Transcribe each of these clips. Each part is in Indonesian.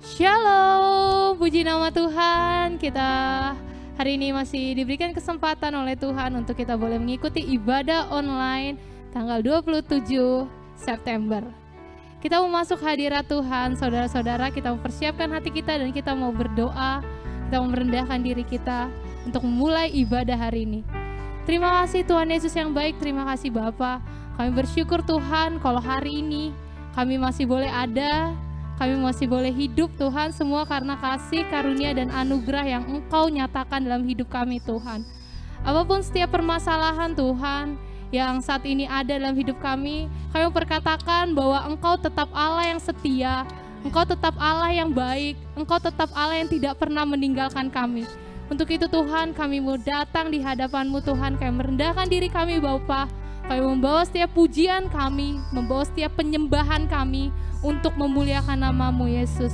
Shalom, puji nama Tuhan. Kita hari ini masih diberikan kesempatan oleh Tuhan untuk kita boleh mengikuti ibadah online tanggal 27 September. Kita mau masuk hadirat Tuhan, saudara-saudara, kita mempersiapkan hati kita dan kita mau berdoa, kita mau merendahkan diri kita untuk memulai ibadah hari ini. Terima kasih Tuhan Yesus yang baik, terima kasih Bapa. Kami bersyukur Tuhan kalau hari ini kami masih boleh ada, kami masih boleh hidup Tuhan, semua karena kasih, karunia, dan anugerah yang Engkau nyatakan dalam hidup kami Tuhan. Apapun setiap permasalahan Tuhan yang saat ini ada dalam hidup kami perkatakan bahwa Engkau tetap Allah yang setia, Engkau tetap Allah yang baik, Engkau tetap Allah yang tidak pernah meninggalkan kami. Untuk itu Tuhan, kami mau datang di hadapan-Mu Tuhan, kami merendahkan diri kami Bapa, kami membawa setiap pujian kami, membawa setiap penyembahan kami, untuk memuliakan nama-Mu Yesus.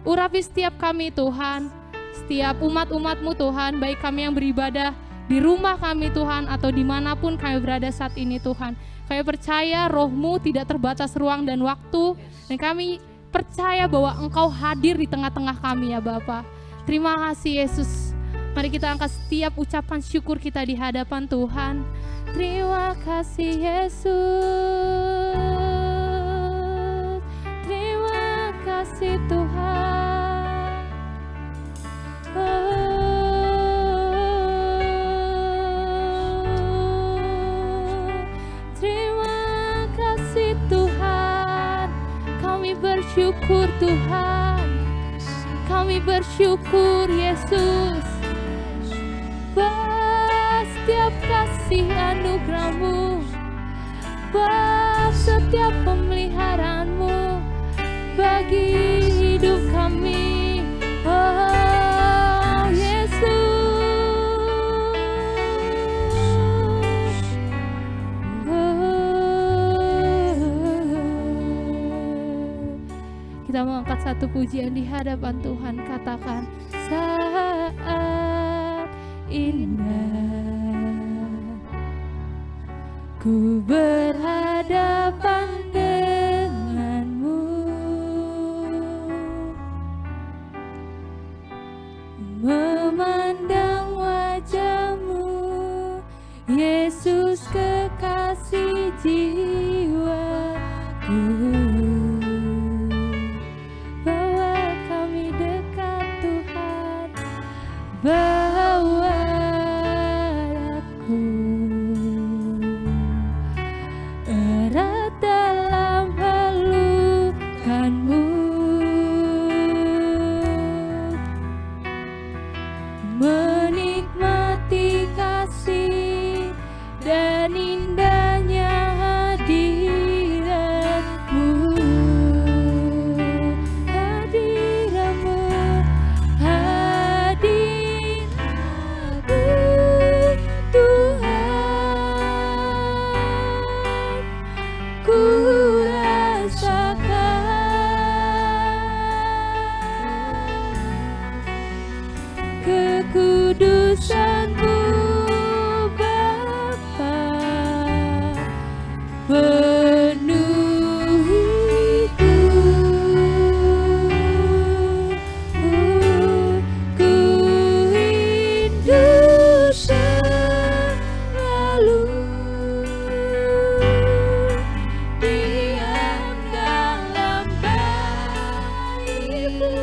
Urapi setiap kami Tuhan, setiap umat-umat-Mu Tuhan, baik kami yang beribadah di rumah kami Tuhan, atau dimanapun kami berada saat ini Tuhan. Kami percaya Roh-Mu tidak terbatas ruang dan waktu, dan kami percaya bahwa Engkau hadir di tengah-tengah kami ya Bapa. Terima kasih Yesus. Mari kita angkat setiap ucapan syukur kita di hadapan Tuhan. Terima kasih Yesus. Kasih Tuhan, terima kasih Tuhan, kami bersyukur Tuhan, kami bersyukur Yesus, setiap kasih anugerah-Mu, setiap pemeliharaan-Mu bagi hidup kami, oh Yesus, Kita mau angkat satu pujian di hadapan Tuhan, katakan saat indah ku berhadapan memandang wajah-Mu, Yesus kekasih jiwaku. Bawa kami dekat Tuhan, bawa aku erat dalam pelukan-Mu. Menikmati kasih dan indahnya hadirat-Mu, hadirat-Mu, hadirat-Mu Tuhan, ku rasakan kekudusan-Mu Bapa, penuhiku, ku rindu selalu diam dalam bait-Mu.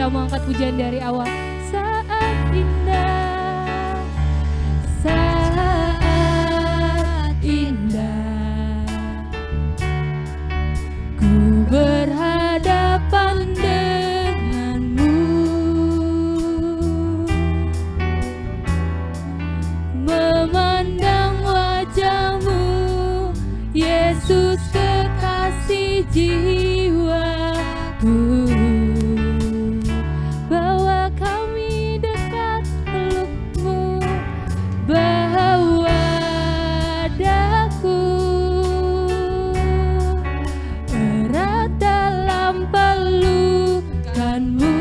Mengangkat pujian dari awal. Saat indah, saat indah, ku berhadapan dengan-Mu, memandang wajah-Mu, Yesus kekasih jiwaku. Erat dalam pelukan-Mu.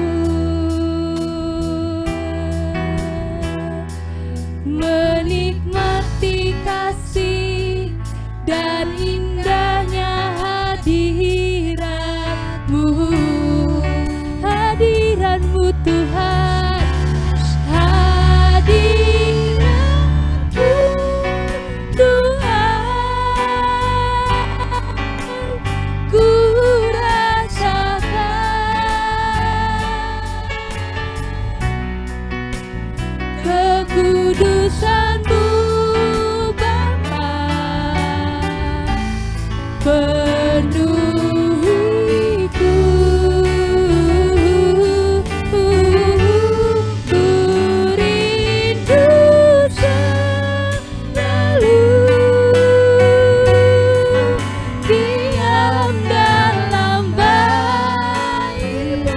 dan indahnya hadirat-Mu, hadirat-Mu Tuhan, hadirat-Mu Tuhan, ku rasakan kekudusan-Mu Bapa, penuhiku, ku rindu selalu diam dalam bait-Mu,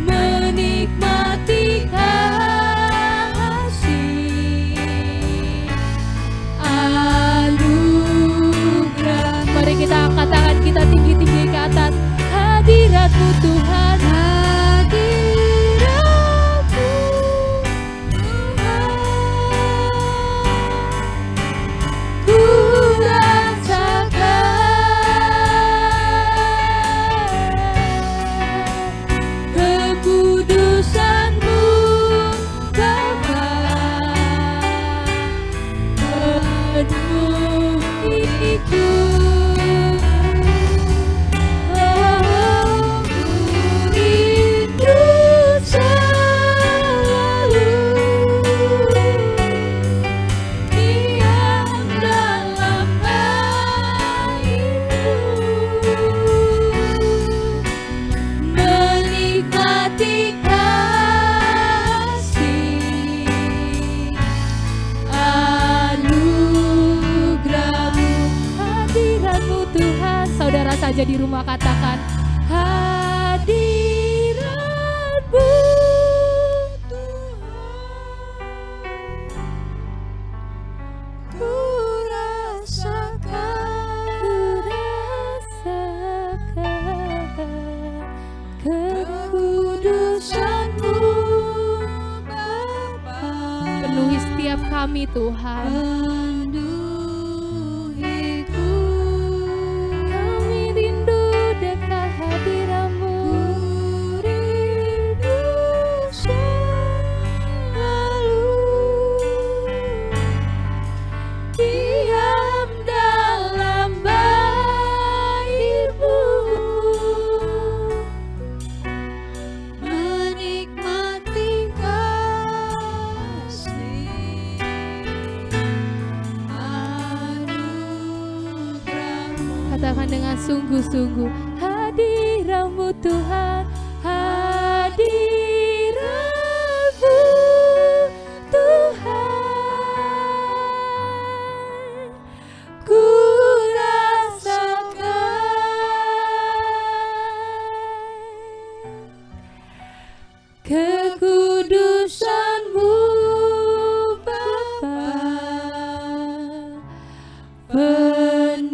menikmati kasih anugerah. Mari kita angkat tangan kita tinggi-tinggi ke atas. Hadirat-Mu Tuhan, hadirat-Mu Tuhan, ku rasakan kekudusan-Mu Bapa, penuhiku, ku rindu selalu diam dalam bait-Mu, menikmati kasih anugerah-Mu, hadirat-Mu Tuhan. Saudara saja di rumah katakan, hadirat-Mu Tuhan, ku rasakan kekudusan-Mu Bapa, penuhi setiap kami Tuhan. Penuhiku, kami rindu dekat hadirat-Mu, rindu selalu diam dalam bait-Mu, menikmati kasih anugerah-Mu. Katakan dengan sungguh-sungguh, hadirat-Mu Tuhan, hadirat-Mu Tuhan, ku rasakan kekudusan-Mu Bapa, penuhiku,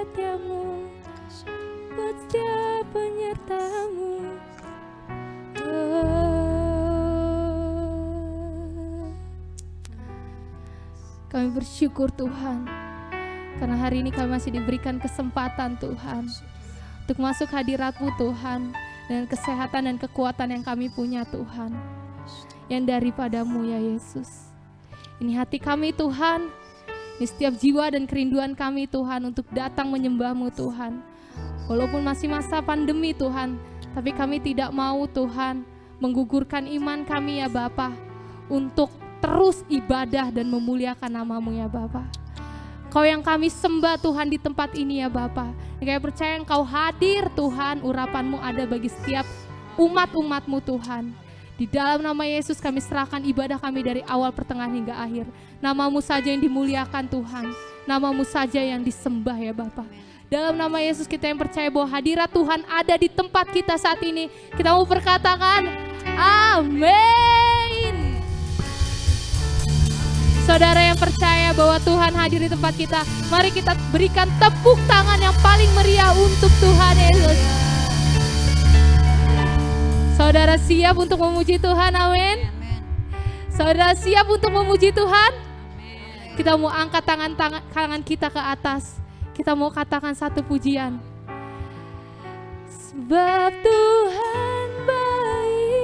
setiamu, buat setiap penyertamu. Kami bersyukur Tuhan, karena hari ini kami masih diberikan kesempatan Tuhan untuk masuk hadirat-Mu Tuhan, dengan kesehatan dan kekuatan yang kami punya Tuhan, yang daripada-Mu ya Yesus. Ini hati kami Tuhan, ini setiap jiwa dan kerinduan kami Tuhan untuk datang menyembah-Mu Tuhan. Walaupun masih masa pandemi Tuhan, tapi kami tidak mau Tuhan menggugurkan iman kami ya Bapa, untuk terus ibadah dan memuliakan nama-Mu ya Bapa. Kau yang kami sembah Tuhan di tempat ini ya Bapa. Kami percaya Engkau hadir Tuhan, urapan-Mu ada bagi setiap umat-umat-Mu Tuhan. Di dalam nama Yesus kami serahkan ibadah kami dari awal pertengahan hingga akhir. Nama-Mu saja yang dimuliakan Tuhan, nama-Mu saja yang disembah ya Bapa. Dalam nama Yesus kita yang percaya bahwa hadirat Tuhan ada di tempat kita saat ini. Kita mau berkatakan amin. Saudara yang percaya bahwa Tuhan hadir di tempat kita, mari kita berikan tepuk tangan yang paling meriah untuk Tuhan Yesus. Saudara siap untuk memuji Tuhan, amin. Saudara siap untuk memuji Tuhan? Kita mau angkat tangan kita ke atas. Kita mau katakan satu pujian. Sebab Tuhan baik.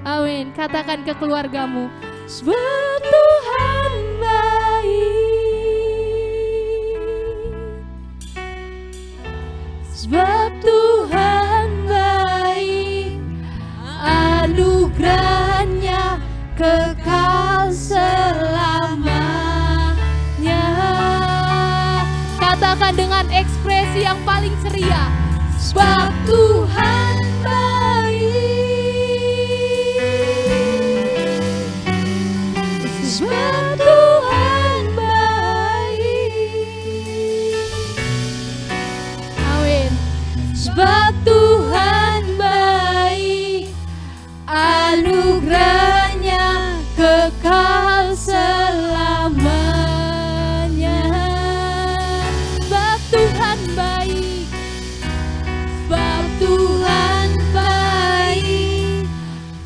Amin. Katakan ke keluargamu. Sebab Tuhan baik. Sebab Tuhan baik. Anugerahnya kekal selamanya. Katakan dengan ekspresi yang paling ceria. Sebab Tuhan baik. Sebab Tuhan baik. Amin. Sebab Tuhan baik. Anugerahnya kekal selamanya. Sebab Tuhan baik. Sebab Tuhan baik.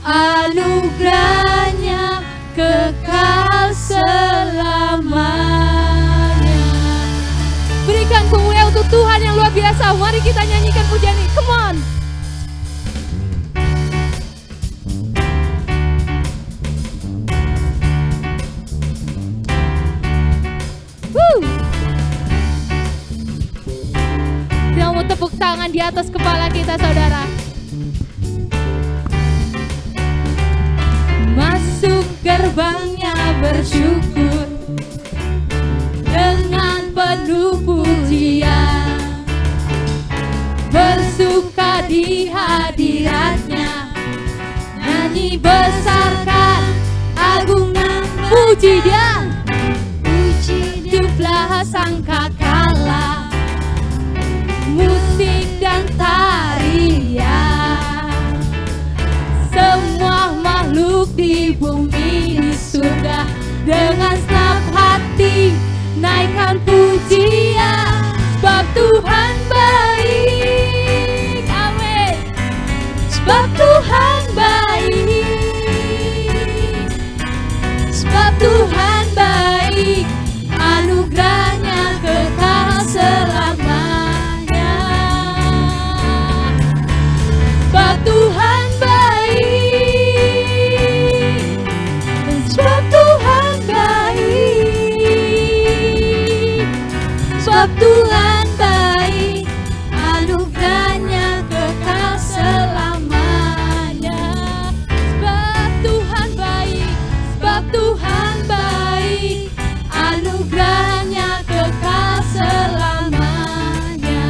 Anugerahnya kekal selamanya. Berikan kemuliaan untuk Tuhan yang luar biasa. Mari kita nyanyikan pujian ini. Come on. Kita mau tepuk tangan di atas kepala kita, saudara. Masuk gerbangnya bersyukur dengan penuh pujian, bersuka di hadiratnya, nyanyi besarkan agungan puji Dia. Puji jublah sangkakala, musik dan tarian, semua makhluk di bumi di surga dengan senang hati naikkan pujian. Sebab Tuhan baik, amin. Sebab Tuhan baik. Sebab Tuhan baik. Anugerahnya kekal selamanya. Sebab Tuhan baik. Sebab Tuhan baik. Sebab Tuhan baik. Anugerahnya kekal selamanya. Sebab Tuhan baik. Sebab Tuhan baik. Anugerahnya kekal selamanya.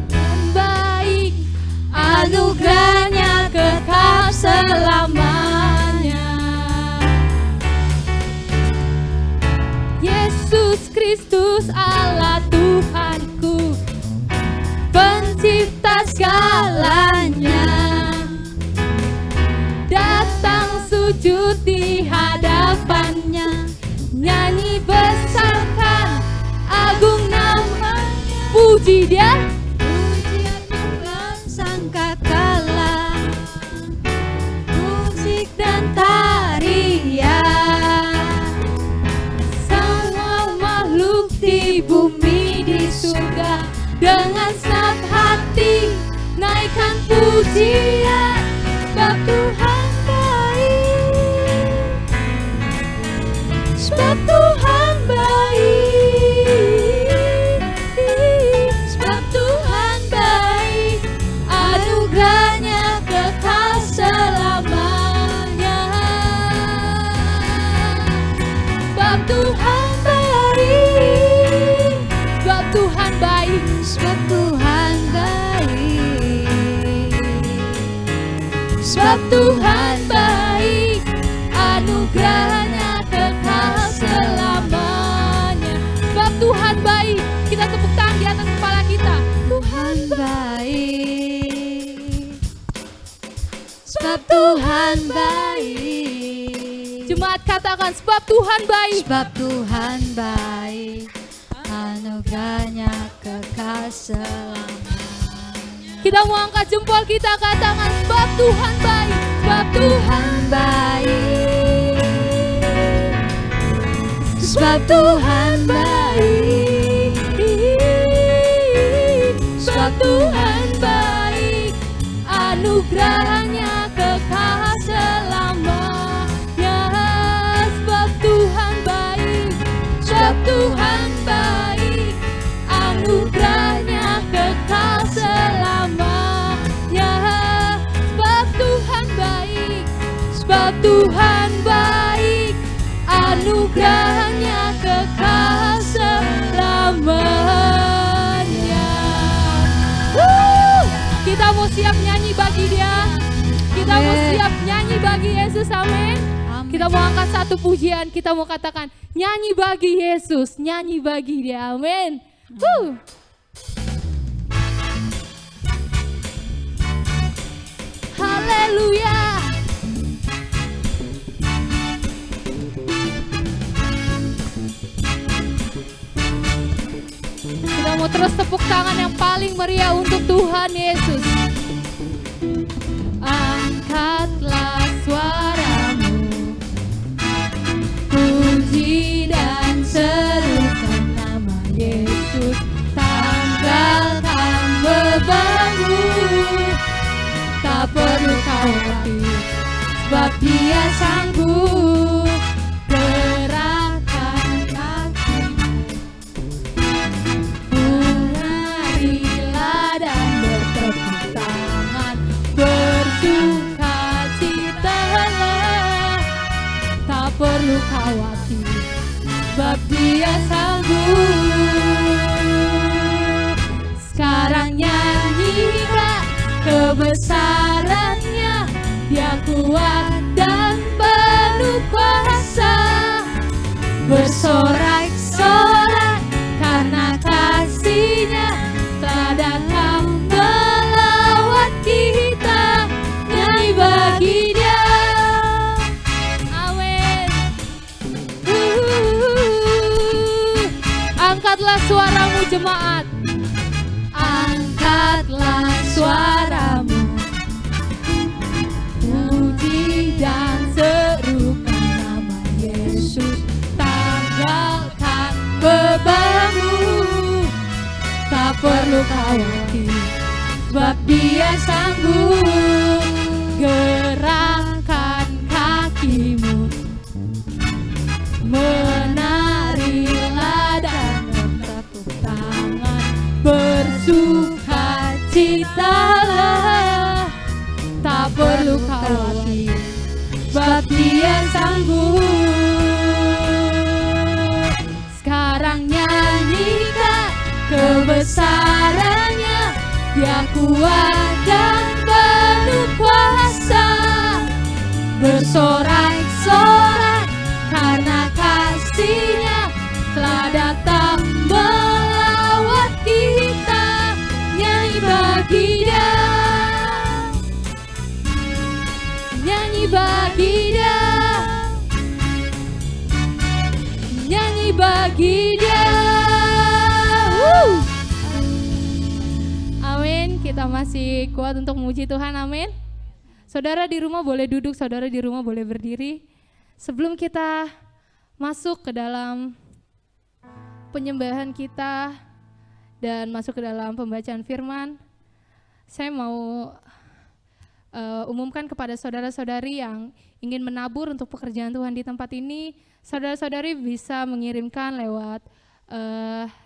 Tuhan baik, anugerahnya kekal selamanya. Yesus Kristus Allah Tuhanku, pencipta segalanya, datang sujud di hadapannya, di bumi di surga. Dengan senang hati naikkan pujian, sebab Tuhan baik, sebab Tuhan baik, sebab Tuhan baik, anugerahnya kekal selamanya. Sebab Tuhan baik, sebab Tuhan baik, sebab Tuhan baik, sebab Tuhan baik, anugerahnya kekal selamanya. Sebab Tuhan baik, kita tepuk tangan di atas kepala kita. Tuhan baik, sebab Tuhan baik. Jemaat katakan, sebab Tuhan baik, sebab Tuhan baik, anugerahnya kekal selamanya. Kita mau angkat jempol kita, katakan, sebab Tuhan baik, sebab Tuhan baik, sebab Tuhan baik, sebab Tuhan baik, anugerahnya kekal selamanya. Sebab Tuhan baik, sebab Tuhan baik, anugerahnya kekal selamanya. Sebab Tuhan baik, sebab Tuhan baik, anugerahnya kekal selamanya. Kita mau siap nyanyi bagi Dia. Kita mau siap nyanyi bagi Yesus, amin. Kita mau angkat satu pujian, kita mau katakan nyanyi bagi Yesus, nyanyi bagi Dia, amin. Haleluya. Kita mau terus tepuk tangan yang paling meriah untuk Tuhan Yesus. Angkatlah suaramu, puji dan serukan nama Yesus. Tanggalkan bebanmu, tak perlu khawatir, sebab Dia sanggup. Gerakkan kakimu, menarilah dan bertepuk tangan, bersukacitalah, tak perlu khawatir, sebab Dia sanggup. Sekarang nyanyilah kebesarannya, Dia kuat dan penuh kuasa. Bersorak-sorak karena kasih-Nya telah datang melawat kita. Nyanyi bagi Dia, amin. Angkatlah suaramu jemaat, angkatlah suaramu, puji dan serukan nama Yesus. Tanggalkan bebanmu, tak perlu khawatir, sebab Dia sanggup. Gerakkan kakimu, menarilah dan bertepuk tangan, bersukacitalah, tak perlu khawatir, sebab Dia sanggup. Sekarang nyanyikan kebesarannya, Dia kuat dan penuh kuasa. Bersorak-sorak karena kasih-Nya telah datang melawat kita. Nyanyi bagi Dia, nyanyi bagi Dia, nyanyi bagi Dia. Amin. Kita masih kuat untuk memuji Tuhan, amin. Saudara di rumah boleh duduk, saudara di rumah boleh berdiri. Sebelum kita masuk ke dalam penyembahan kita dan masuk ke dalam pembacaan firman, saya mau umumkan kepada saudara-saudari yang ingin menabur untuk pekerjaan Tuhan di tempat ini. Saudara-saudari bisa mengirimkan lewat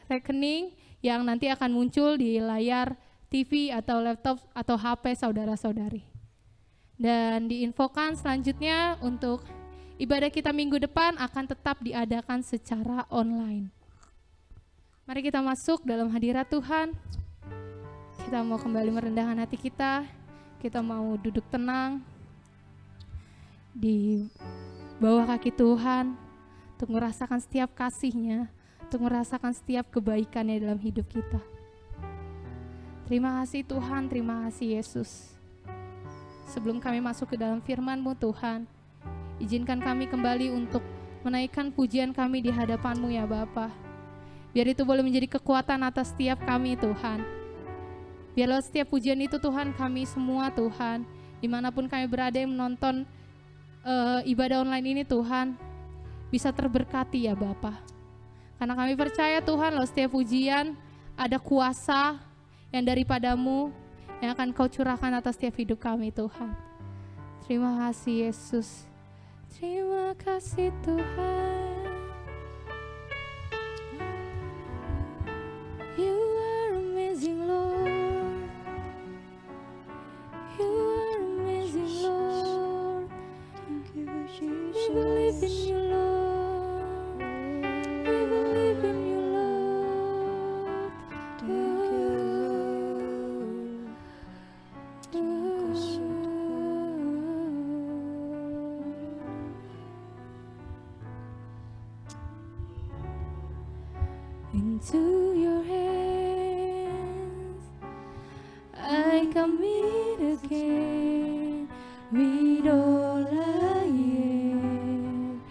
rekening yang nanti akan muncul di layar TV atau laptop atau HP saudara-saudari. Dan diinfokan selanjutnya untuk ibadah kita minggu depan akan tetap diadakan secara online. Mari kita masuk dalam hadirat Tuhan. Kita mau kembali merendahkan hati kita. Kita mau duduk tenang di bawah kaki Tuhan untuk merasakan setiap kasih-Nya, untuk merasakan setiap kebaikan-Nya dalam hidup kita. Terima kasih Tuhan, terima kasih Yesus. Sebelum kami masuk ke dalam firman-Mu Tuhan, izinkan kami kembali untuk menaikkan pujian kami di hadapan-Mu ya Bapa. Biar itu boleh menjadi kekuatan atas setiap kami Tuhan. Biarlah setiap pujian itu Tuhan, kami semua Tuhan, dimanapun kami berada yang menonton ibadah online ini Tuhan, bisa terberkati ya Bapa. Karena kami percaya Tuhan, loh setiap pujian ada kuasa yang daripada-Mu yang akan Kau curahkan atas setiap hidup kami Tuhan. Terima kasih Yesus. Terima kasih Tuhan. You are amazing Lord. You are amazing Lord. We believe in you Lord. We believe in you Lord. Into your hands I commit again with all I am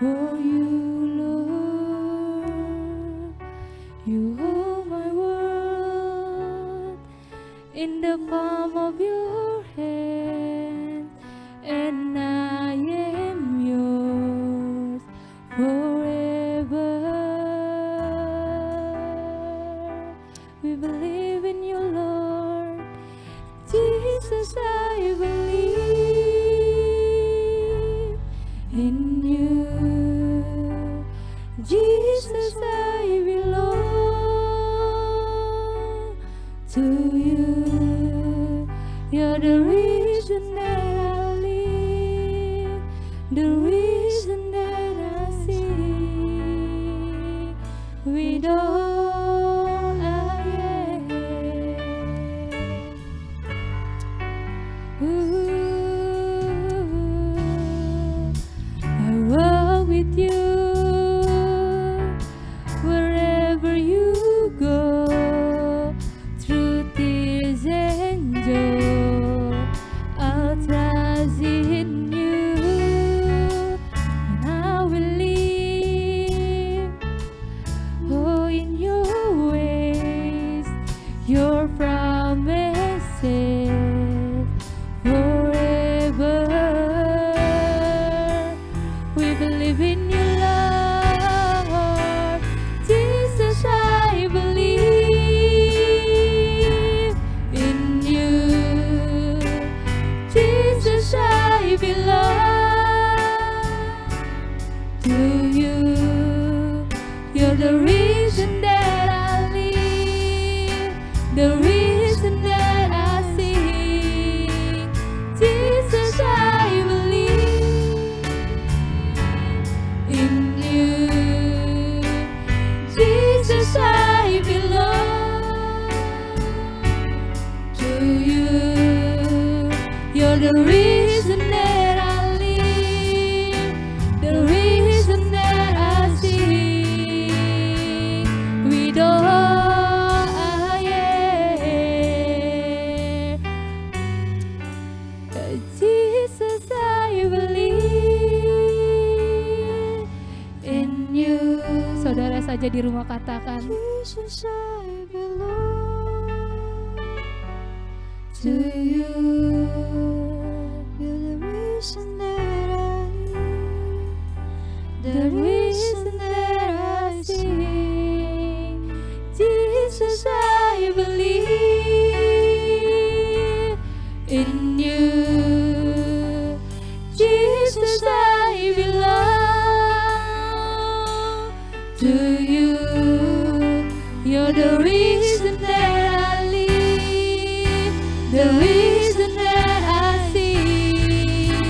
for you, Lord. You hold my world in the palm of your hand, and I am yours forever. We believe in you, Lord. Jesus, I believe in you. Jesus, I belong to you. You're the reason that I live, the reason that I sing. With all I am. I walk with you wherever you go, through tears and joy. I'll trust in you, and I will live, oh, in your ways, your promises forever. We believe in you, Lord. Jesus, I believe in you. Jesus, I belong to you. You're the reason that I live, the reason that I sing. Jesus, I believe in you. Jesus, I belong to you. You're the reason that I live, the reason that I sing. With all I am, Jesus, I believe in you. Saudara saja di rumah katakan, Jesus, I belong to you. You're the reason that I live, the reason that I sing. To you, you're the reason that I live, the reason that I sing.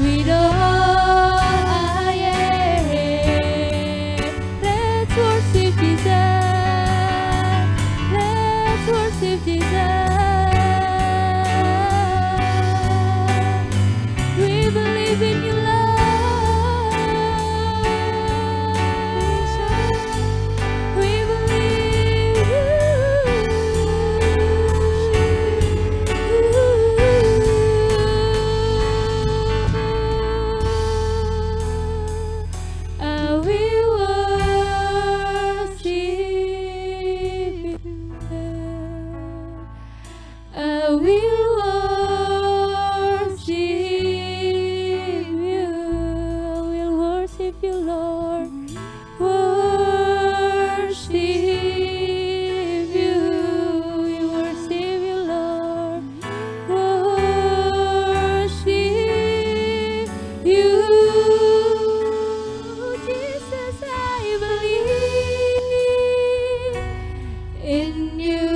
With all I am, let's worship Jesus. Let's worship Jesus. We believe in you, Lord. We believe I will worship you. I will worship you. I will worship you, Lord. Worship you. We worship you, Lord. Worship you. Jesus, I believe in you.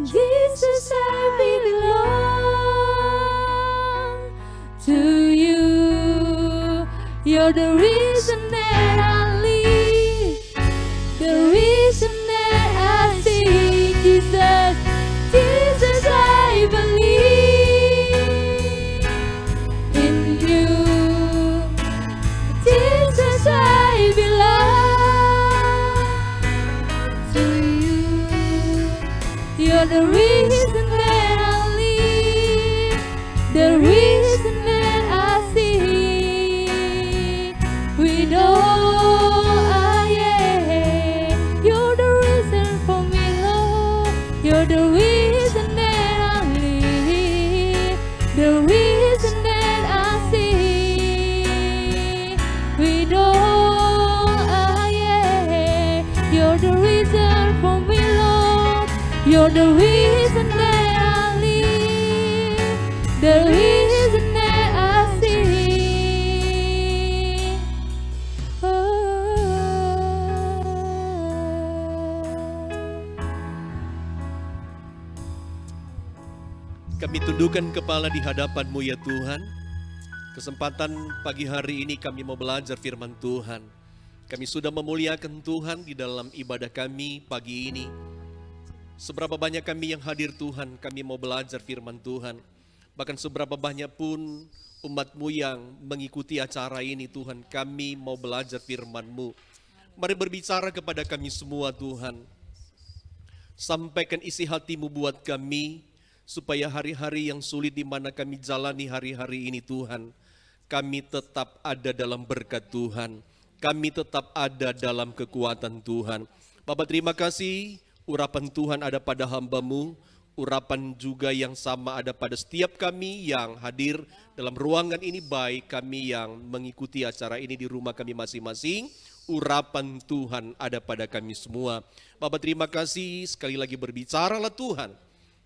Jesus, I belong to you. You're the reason that I live, the reason that I sing. Jesus, Jesus, I believe in you. Jesus, I belong to you. You're the reason that I live, the reason that I sing. With all I am, you're the reason for me, Lord. You're the reason that I live, the reason that I sing. With all I am, you're the reason for me, Lord. You're the reason that I live, the reason that I sing. Kami tundukkan kepala di hadapan-Mu ya Tuhan. Kesempatan pagi hari ini kami mau belajar firman Tuhan. Kami sudah memuliakan Tuhan di dalam ibadah kami pagi ini. Seberapa banyak kami yang hadir Tuhan, kami mau belajar firman Tuhan. Bahkan seberapa banyak pun umat-Mu yang mengikuti acara ini Tuhan, kami mau belajar firman-Mu. Mari berbicara kepada kami semua Tuhan. Sampaikan isi hati-Mu buat kami, supaya hari-hari yang sulit di mana kami jalani hari-hari ini Tuhan, kami tetap ada dalam berkat Tuhan. Kami tetap ada dalam kekuatan Tuhan. Bapa terima kasih. Urapan Tuhan ada pada hamba-Mu, urapan juga yang sama ada pada setiap kami yang hadir dalam ruangan ini, baik kami yang mengikuti acara ini di rumah kami masing-masing. Urapan Tuhan ada pada kami semua. Bapak terima kasih, sekali lagi berbicaralah Tuhan.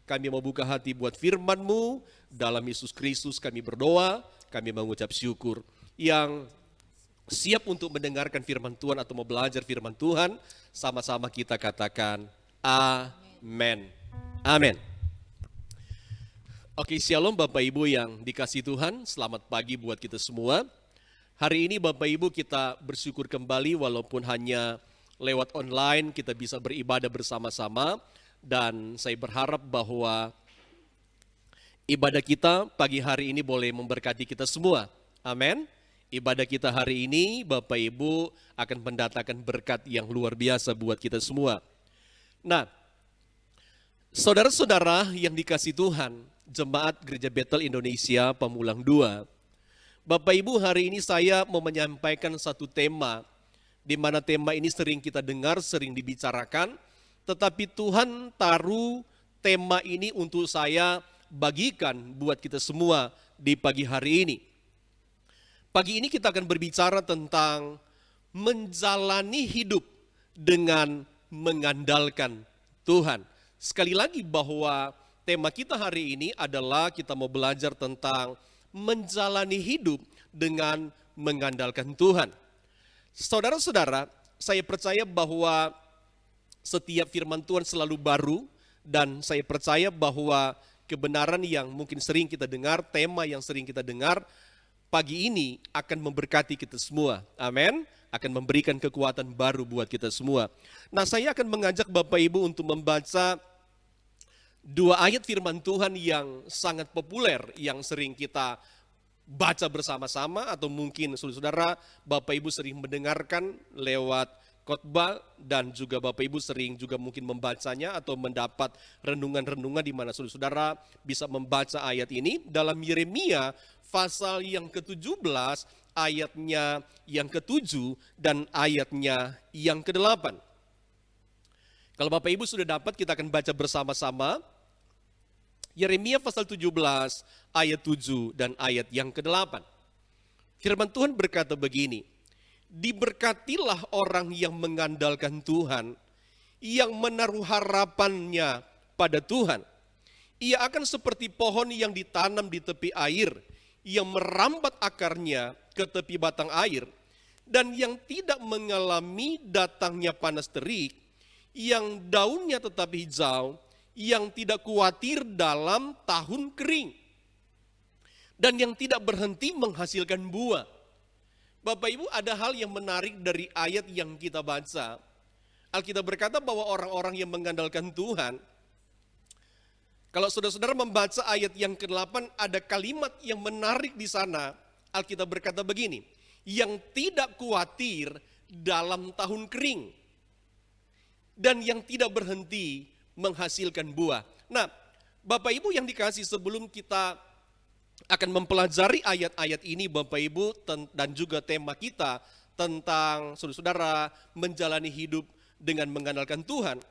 Kami mau buka hati buat firman-Mu, dalam Yesus Kristus kami berdoa, kami mengucap syukur. Yang siap untuk mendengarkan firman Tuhan atau mau belajar firman Tuhan, sama-sama kita katakan amin. Amin. Oke, shalom Bapak Ibu yang dikasih Tuhan, selamat pagi buat kita semua. Hari ini Bapak Ibu kita bersyukur kembali walaupun hanya lewat online kita bisa beribadah bersama-sama. Dan saya berharap bahwa ibadah kita pagi hari ini boleh memberkati kita semua. Amin. Ibadah kita hari ini Bapak Ibu akan mendatangkan berkat yang luar biasa buat kita semua. Nah, saudara-saudara yang dikasih Tuhan, Jemaat Gereja Bethel Indonesia Pamulang 2, Bapak Ibu hari ini saya mau menyampaikan satu tema, di mana tema ini sering kita dengar, sering dibicarakan, tetapi Tuhan taruh tema ini untuk saya bagikan buat kita semua di pagi hari ini. Pagi ini kita akan berbicara tentang menjalani hidup dengan mengandalkan Tuhan. Sekali lagi bahwa tema kita hari ini adalah kita mau belajar tentang menjalani hidup dengan mengandalkan Tuhan. Saudara-saudara, saya percaya bahwa setiap firman Tuhan selalu baru, dan saya percaya bahwa kebenaran yang mungkin sering kita dengar, tema yang sering kita dengar, pagi ini akan memberkati kita semua. Amin. Akan memberikan kekuatan baru buat kita semua. Nah, saya akan mengajak Bapak Ibu untuk membaca dua ayat firman Tuhan yang sangat populer, yang sering kita baca bersama-sama, atau mungkin saudara-saudara, Bapak Ibu sering mendengarkan lewat khotbah, dan juga Bapak Ibu sering juga mungkin membacanya atau mendapat renungan-renungan di mana saudara-saudara bisa membaca ayat ini dalam Yeremia pasal yang ke-17, ayatnya yang ke-7 dan ayatnya yang ke-8. Kalau Bapak Ibu sudah dapat, kita akan baca bersama-sama Yeremia pasal 17 ayat 7 dan ayat yang ke-8. Firman Tuhan berkata begini, "Diberkatilah orang yang mengandalkan Tuhan, yang menaruh harapannya pada Tuhan. Ia akan seperti pohon yang ditanam di tepi air, yang merambat akarnya ke tepi batang air, dan yang tidak mengalami datangnya panas terik, yang daunnya tetap hijau, yang tidak khawatir dalam tahun kering, dan yang tidak berhenti menghasilkan buah." Bapak Ibu, ada hal yang menarik dari ayat yang kita baca. Alkitab berkata bahwa orang-orang yang mengandalkan Tuhan, kalau saudara-saudara membaca ayat yang ke-8, ada kalimat yang menarik di sana. Alkitab berkata begini, yang tidak khawatir dalam tahun kering, dan yang tidak berhenti menghasilkan buah. Nah, Bapak Ibu yang dikasih, sebelum kita akan mempelajari ayat-ayat ini Bapak Ibu, dan juga tema kita tentang saudara-saudara menjalani hidup dengan mengandalkan Tuhan.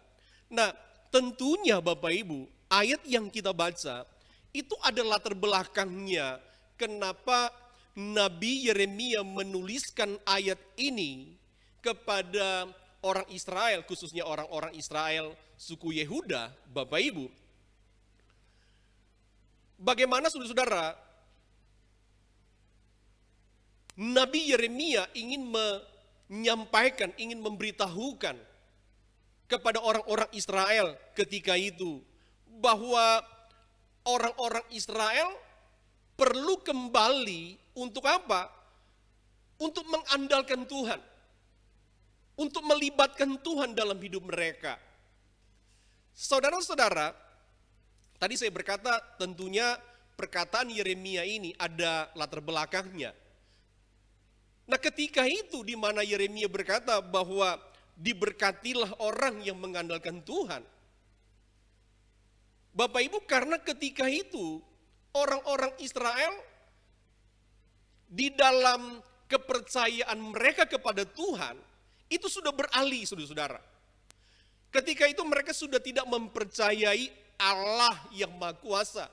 Nah, tentunya Bapak Ibu, ayat yang kita baca itu ada latar belakangnya kenapa Nabi Yeremia menuliskan ayat ini kepada orang Israel, khususnya orang-orang Israel suku Yehuda. Bapak Ibu, bagaimana saudara-saudara Nabi Yeremia ingin menyampaikan, ingin memberitahukan kepada orang-orang Israel ketika itu bahwa orang-orang Israel perlu kembali untuk apa? Untuk mengandalkan Tuhan, untuk melibatkan Tuhan dalam hidup mereka. Saudara-saudara, tadi saya berkata tentunya perkataan Yeremia ini ada latar belakangnya. Nah, ketika itu di mana Yeremia berkata bahwa diberkatilah orang yang mengandalkan Tuhan. Bapak Ibu, karena ketika itu orang-orang Israel di dalam kepercayaan mereka kepada Tuhan itu sudah beralih, saudara-saudara. Ketika itu mereka sudah tidak mempercayai Allah yang Maha Kuasa.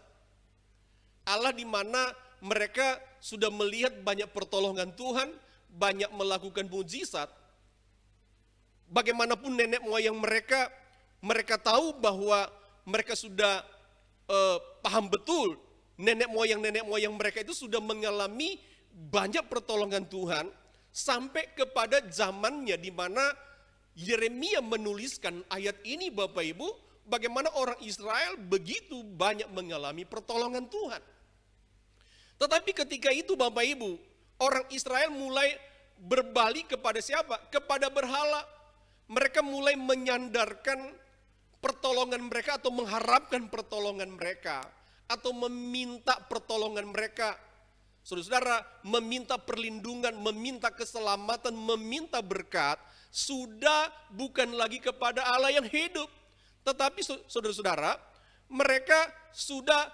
Allah di mana mereka sudah melihat banyak pertolongan Tuhan, banyak melakukan mujizat. Bagaimanapun nenek moyang mereka, mereka tahu bahwa mereka sudah paham betul nenek moyang mereka itu sudah mengalami banyak pertolongan Tuhan sampai kepada zamannya di mana Yeremia menuliskan ayat ini. Bapak Ibu, bagaimana orang Israel begitu banyak mengalami pertolongan Tuhan. Tetapi ketika itu Bapak Ibu, orang Israel mulai berbalik kepada siapa? Kepada berhala. Mereka mulai menyandarkan pertolongan mereka atau mengharapkan pertolongan mereka atau meminta pertolongan mereka. Saudara-saudara, meminta perlindungan, meminta keselamatan, meminta berkat sudah bukan lagi kepada Allah yang hidup. Tetapi saudara-saudara, mereka sudah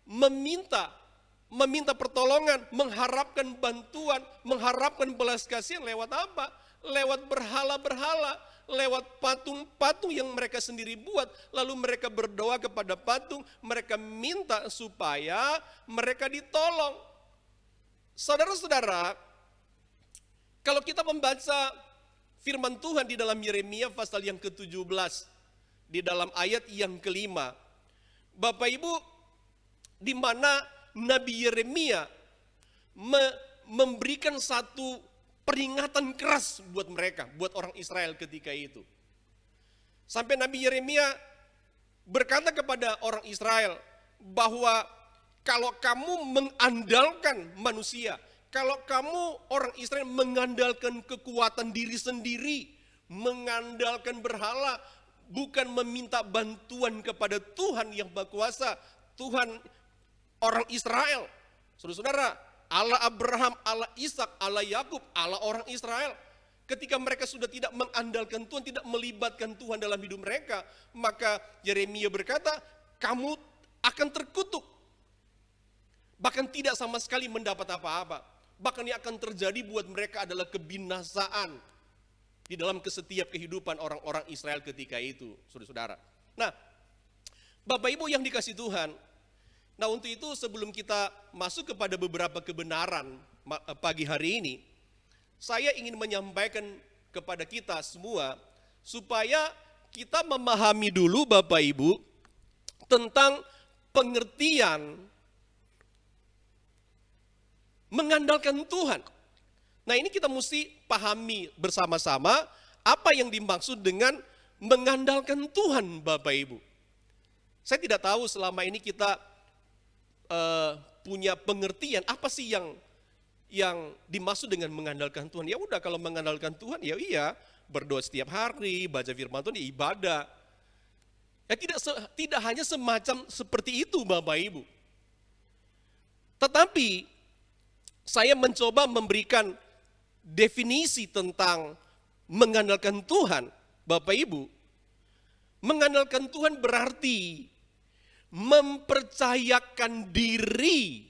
meminta pertolongan, mengharapkan bantuan, mengharapkan belas kasihan lewat apa? Lewat berhala-berhala, lewat patung-patung yang mereka sendiri buat. Lalu mereka berdoa kepada patung, mereka minta supaya mereka ditolong. Saudara-saudara, kalau kita membaca firman Tuhan di dalam Yeremia pasal yang ke-17, di dalam ayat yang ke-5, Bapak Ibu, di mana Nabi Yeremia memberikan satu peringatan keras buat mereka, buat orang Israel ketika itu. Sampai Nabi Yeremia berkata kepada orang Israel bahwa kalau kamu mengandalkan manusia, kalau kamu orang Israel mengandalkan kekuatan diri sendiri, mengandalkan berhala, bukan meminta bantuan kepada Tuhan yang berkuasa, Tuhan orang Israel. Saudara-saudara, Allah Abraham, Allah Ishak, Allah Yakub, Allah orang Israel. Ketika mereka sudah tidak mengandalkan Tuhan, tidak melibatkan Tuhan dalam hidup mereka, maka Yeremia berkata, kamu akan terkutuk. Bahkan tidak sama sekali mendapat apa-apa. Bahkan yang akan terjadi buat mereka adalah kebinasaan di dalam setiap kehidupan orang-orang Israel ketika itu, saudara-saudara. Nah, Bapak Ibu yang dikasih Tuhan, nah untuk itu sebelum kita masuk kepada beberapa kebenaran pagi hari ini, saya ingin menyampaikan kepada kita semua supaya kita memahami dulu Bapak Ibu tentang pengertian mengandalkan Tuhan. Nah ini kita mesti pahami bersama-sama apa yang dimaksud dengan mengandalkan Tuhan Bapak Ibu. Saya tidak tahu selama ini kita punya pengertian apa sih yang dimaksud dengan mengandalkan Tuhan. Ya udah kalau mengandalkan Tuhan ya iya berdoa setiap hari, baca firman Tuhan, ya ibadah. Ya tidak hanya semacam seperti itu Bapak Ibu. Tetapi saya mencoba memberikan definisi tentang mengandalkan Tuhan, Bapak Ibu. Mengandalkan Tuhan berarti mempercayakan diri,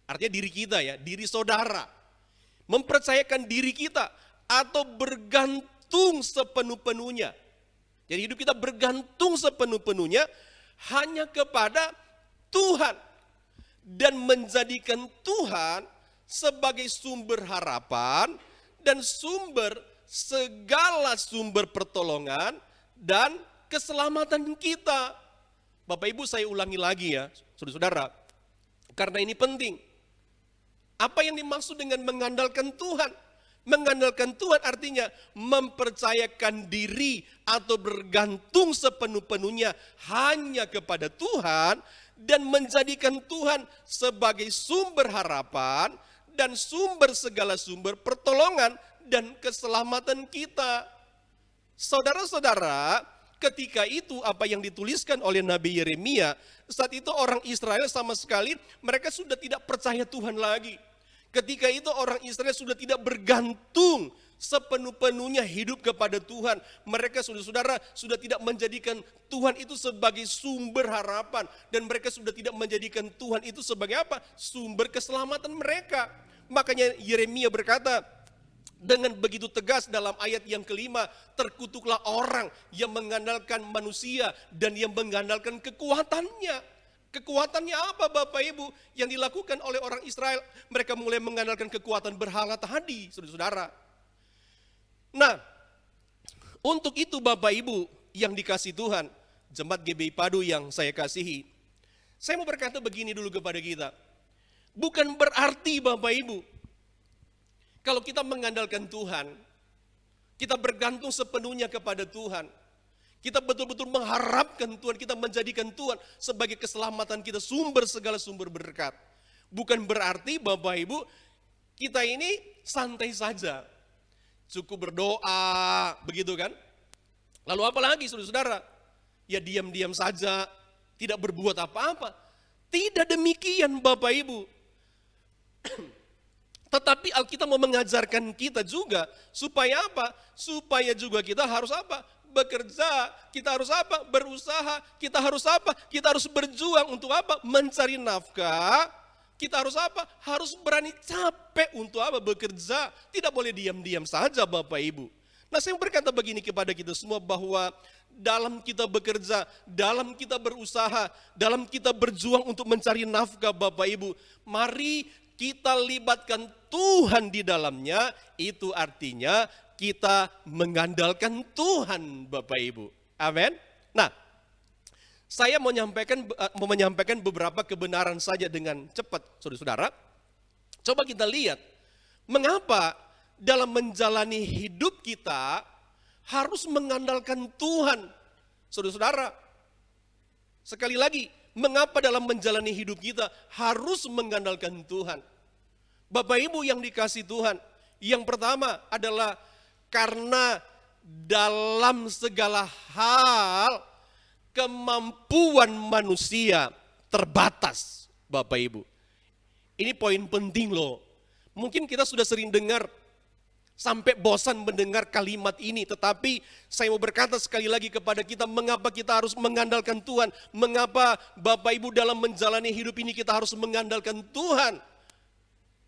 artinya diri kita ya, diri saudara. Mempercayakan diri kita atau bergantung sepenuh-penuhnya. Jadi hidup kita bergantung sepenuh-penuhnya hanya kepada Tuhan. Dan menjadikan Tuhan sebagai sumber harapan dan segala sumber pertolongan dan keselamatan kita. Bapak Ibu saya ulangi lagi ya, saudara-saudara, karena ini penting. Apa yang dimaksud dengan mengandalkan Tuhan? Mengandalkan Tuhan artinya mempercayakan diri atau bergantung sepenuh-penuhnya hanya kepada Tuhan dan menjadikan Tuhan sebagai sumber harapan dan segala sumber pertolongan dan keselamatan kita. Saudara-saudara, ketika itu apa yang dituliskan oleh Nabi Yeremia, saat itu orang Israel sama sekali mereka sudah tidak percaya Tuhan lagi. Ketika itu orang Israel sudah tidak bergantung sepenuh-penuhnya hidup kepada Tuhan. Mereka saudara-saudara sudah tidak menjadikan Tuhan itu sebagai sumber harapan. Dan mereka sudah tidak menjadikan Tuhan itu sebagai apa? Sumber keselamatan mereka. Makanya Yeremia berkata dengan begitu tegas dalam ayat yang kelima, terkutuklah orang yang mengandalkan manusia dan yang mengandalkan kekuatannya. Kekuatannya apa Bapak Ibu yang dilakukan oleh orang Israel? Mereka mulai mengandalkan kekuatan berhala tadi, saudara-saudara. Nah, untuk itu Bapak Ibu yang dikasih Tuhan, Jemaat GBI Padu yang saya kasihi, saya mau berkata begini dulu kepada kita. Bukan berarti Bapak Ibu, kalau kita mengandalkan Tuhan, kita bergantung sepenuhnya kepada Tuhan, kita betul-betul mengharapkan Tuhan, kita menjadikan Tuhan sebagai keselamatan kita, segala sumber berkat. Bukan berarti Bapak Ibu, kita ini santai saja, cukup berdoa, begitu kan? Lalu apa lagi saudara-saudara? Ya diam-diam saja, tidak berbuat apa-apa. Tidak demikian Bapak Ibu. Tetapi Alkitab mau mengajarkan kita juga, supaya apa? Supaya juga kita harus apa? Bekerja, kita harus apa? Berusaha, kita harus apa? Kita harus berjuang untuk apa? Mencari nafkah. Kita harus apa? Harus berani capek untuk apa? Bekerja. Tidak boleh diam-diam saja Bapak Ibu. Nah saya berkata begini kepada kita semua bahwa dalam kita bekerja, dalam kita berusaha, dalam kita berjuang untuk mencari nafkah Bapak Ibu, mari kita libatkan Tuhan di dalamnya, itu artinya kita mengandalkan Tuhan Bapak Ibu. Amin. Nah, saya mau menyampaikan beberapa kebenaran saja dengan cepat, saudara-saudara. Coba kita lihat, mengapa dalam menjalani hidup kita harus mengandalkan Tuhan. Saudara-saudara, sekali lagi, mengapa dalam menjalani hidup kita harus mengandalkan Tuhan? Bapak Ibu yang dikasih Tuhan, yang pertama adalah karena dalam segala hal kemampuan manusia terbatas, Bapak Ibu. Ini poin penting loh. Mungkin kita sudah sering dengar, sampai bosan mendengar kalimat ini. Tetapi saya mau berkata sekali lagi kepada kita, mengapa kita harus mengandalkan Tuhan? Mengapa Bapak Ibu dalam menjalani hidup ini kita harus mengandalkan Tuhan?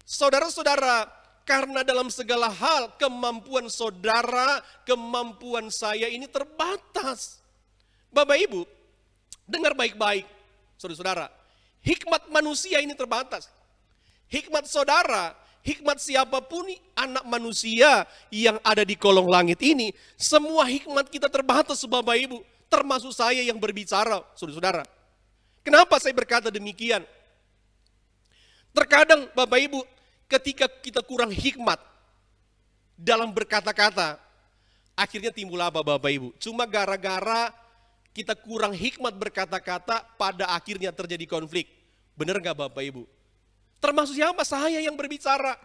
Saudara-saudara, karena dalam segala hal kemampuan saudara, kemampuan saya ini terbatas. Bapak Ibu, dengar baik-baik, saudara-saudara. Hikmat manusia ini terbatas. Hikmat saudara, hikmat siapapun anak manusia yang ada di kolong langit ini, semua hikmat kita terbatas, Bapak Ibu. Termasuk saya yang berbicara, saudara-saudara. Kenapa saya berkata demikian? Terkadang Bapak Ibu, ketika kita kurang hikmat dalam berkata-kata, akhirnya timbul apa Bapak Ibu? Cuma gara-gara kita kurang hikmat berkata-kata, pada akhirnya terjadi konflik. Benar gak Bapak Ibu? Termasuk siapa? Saya yang berbicara.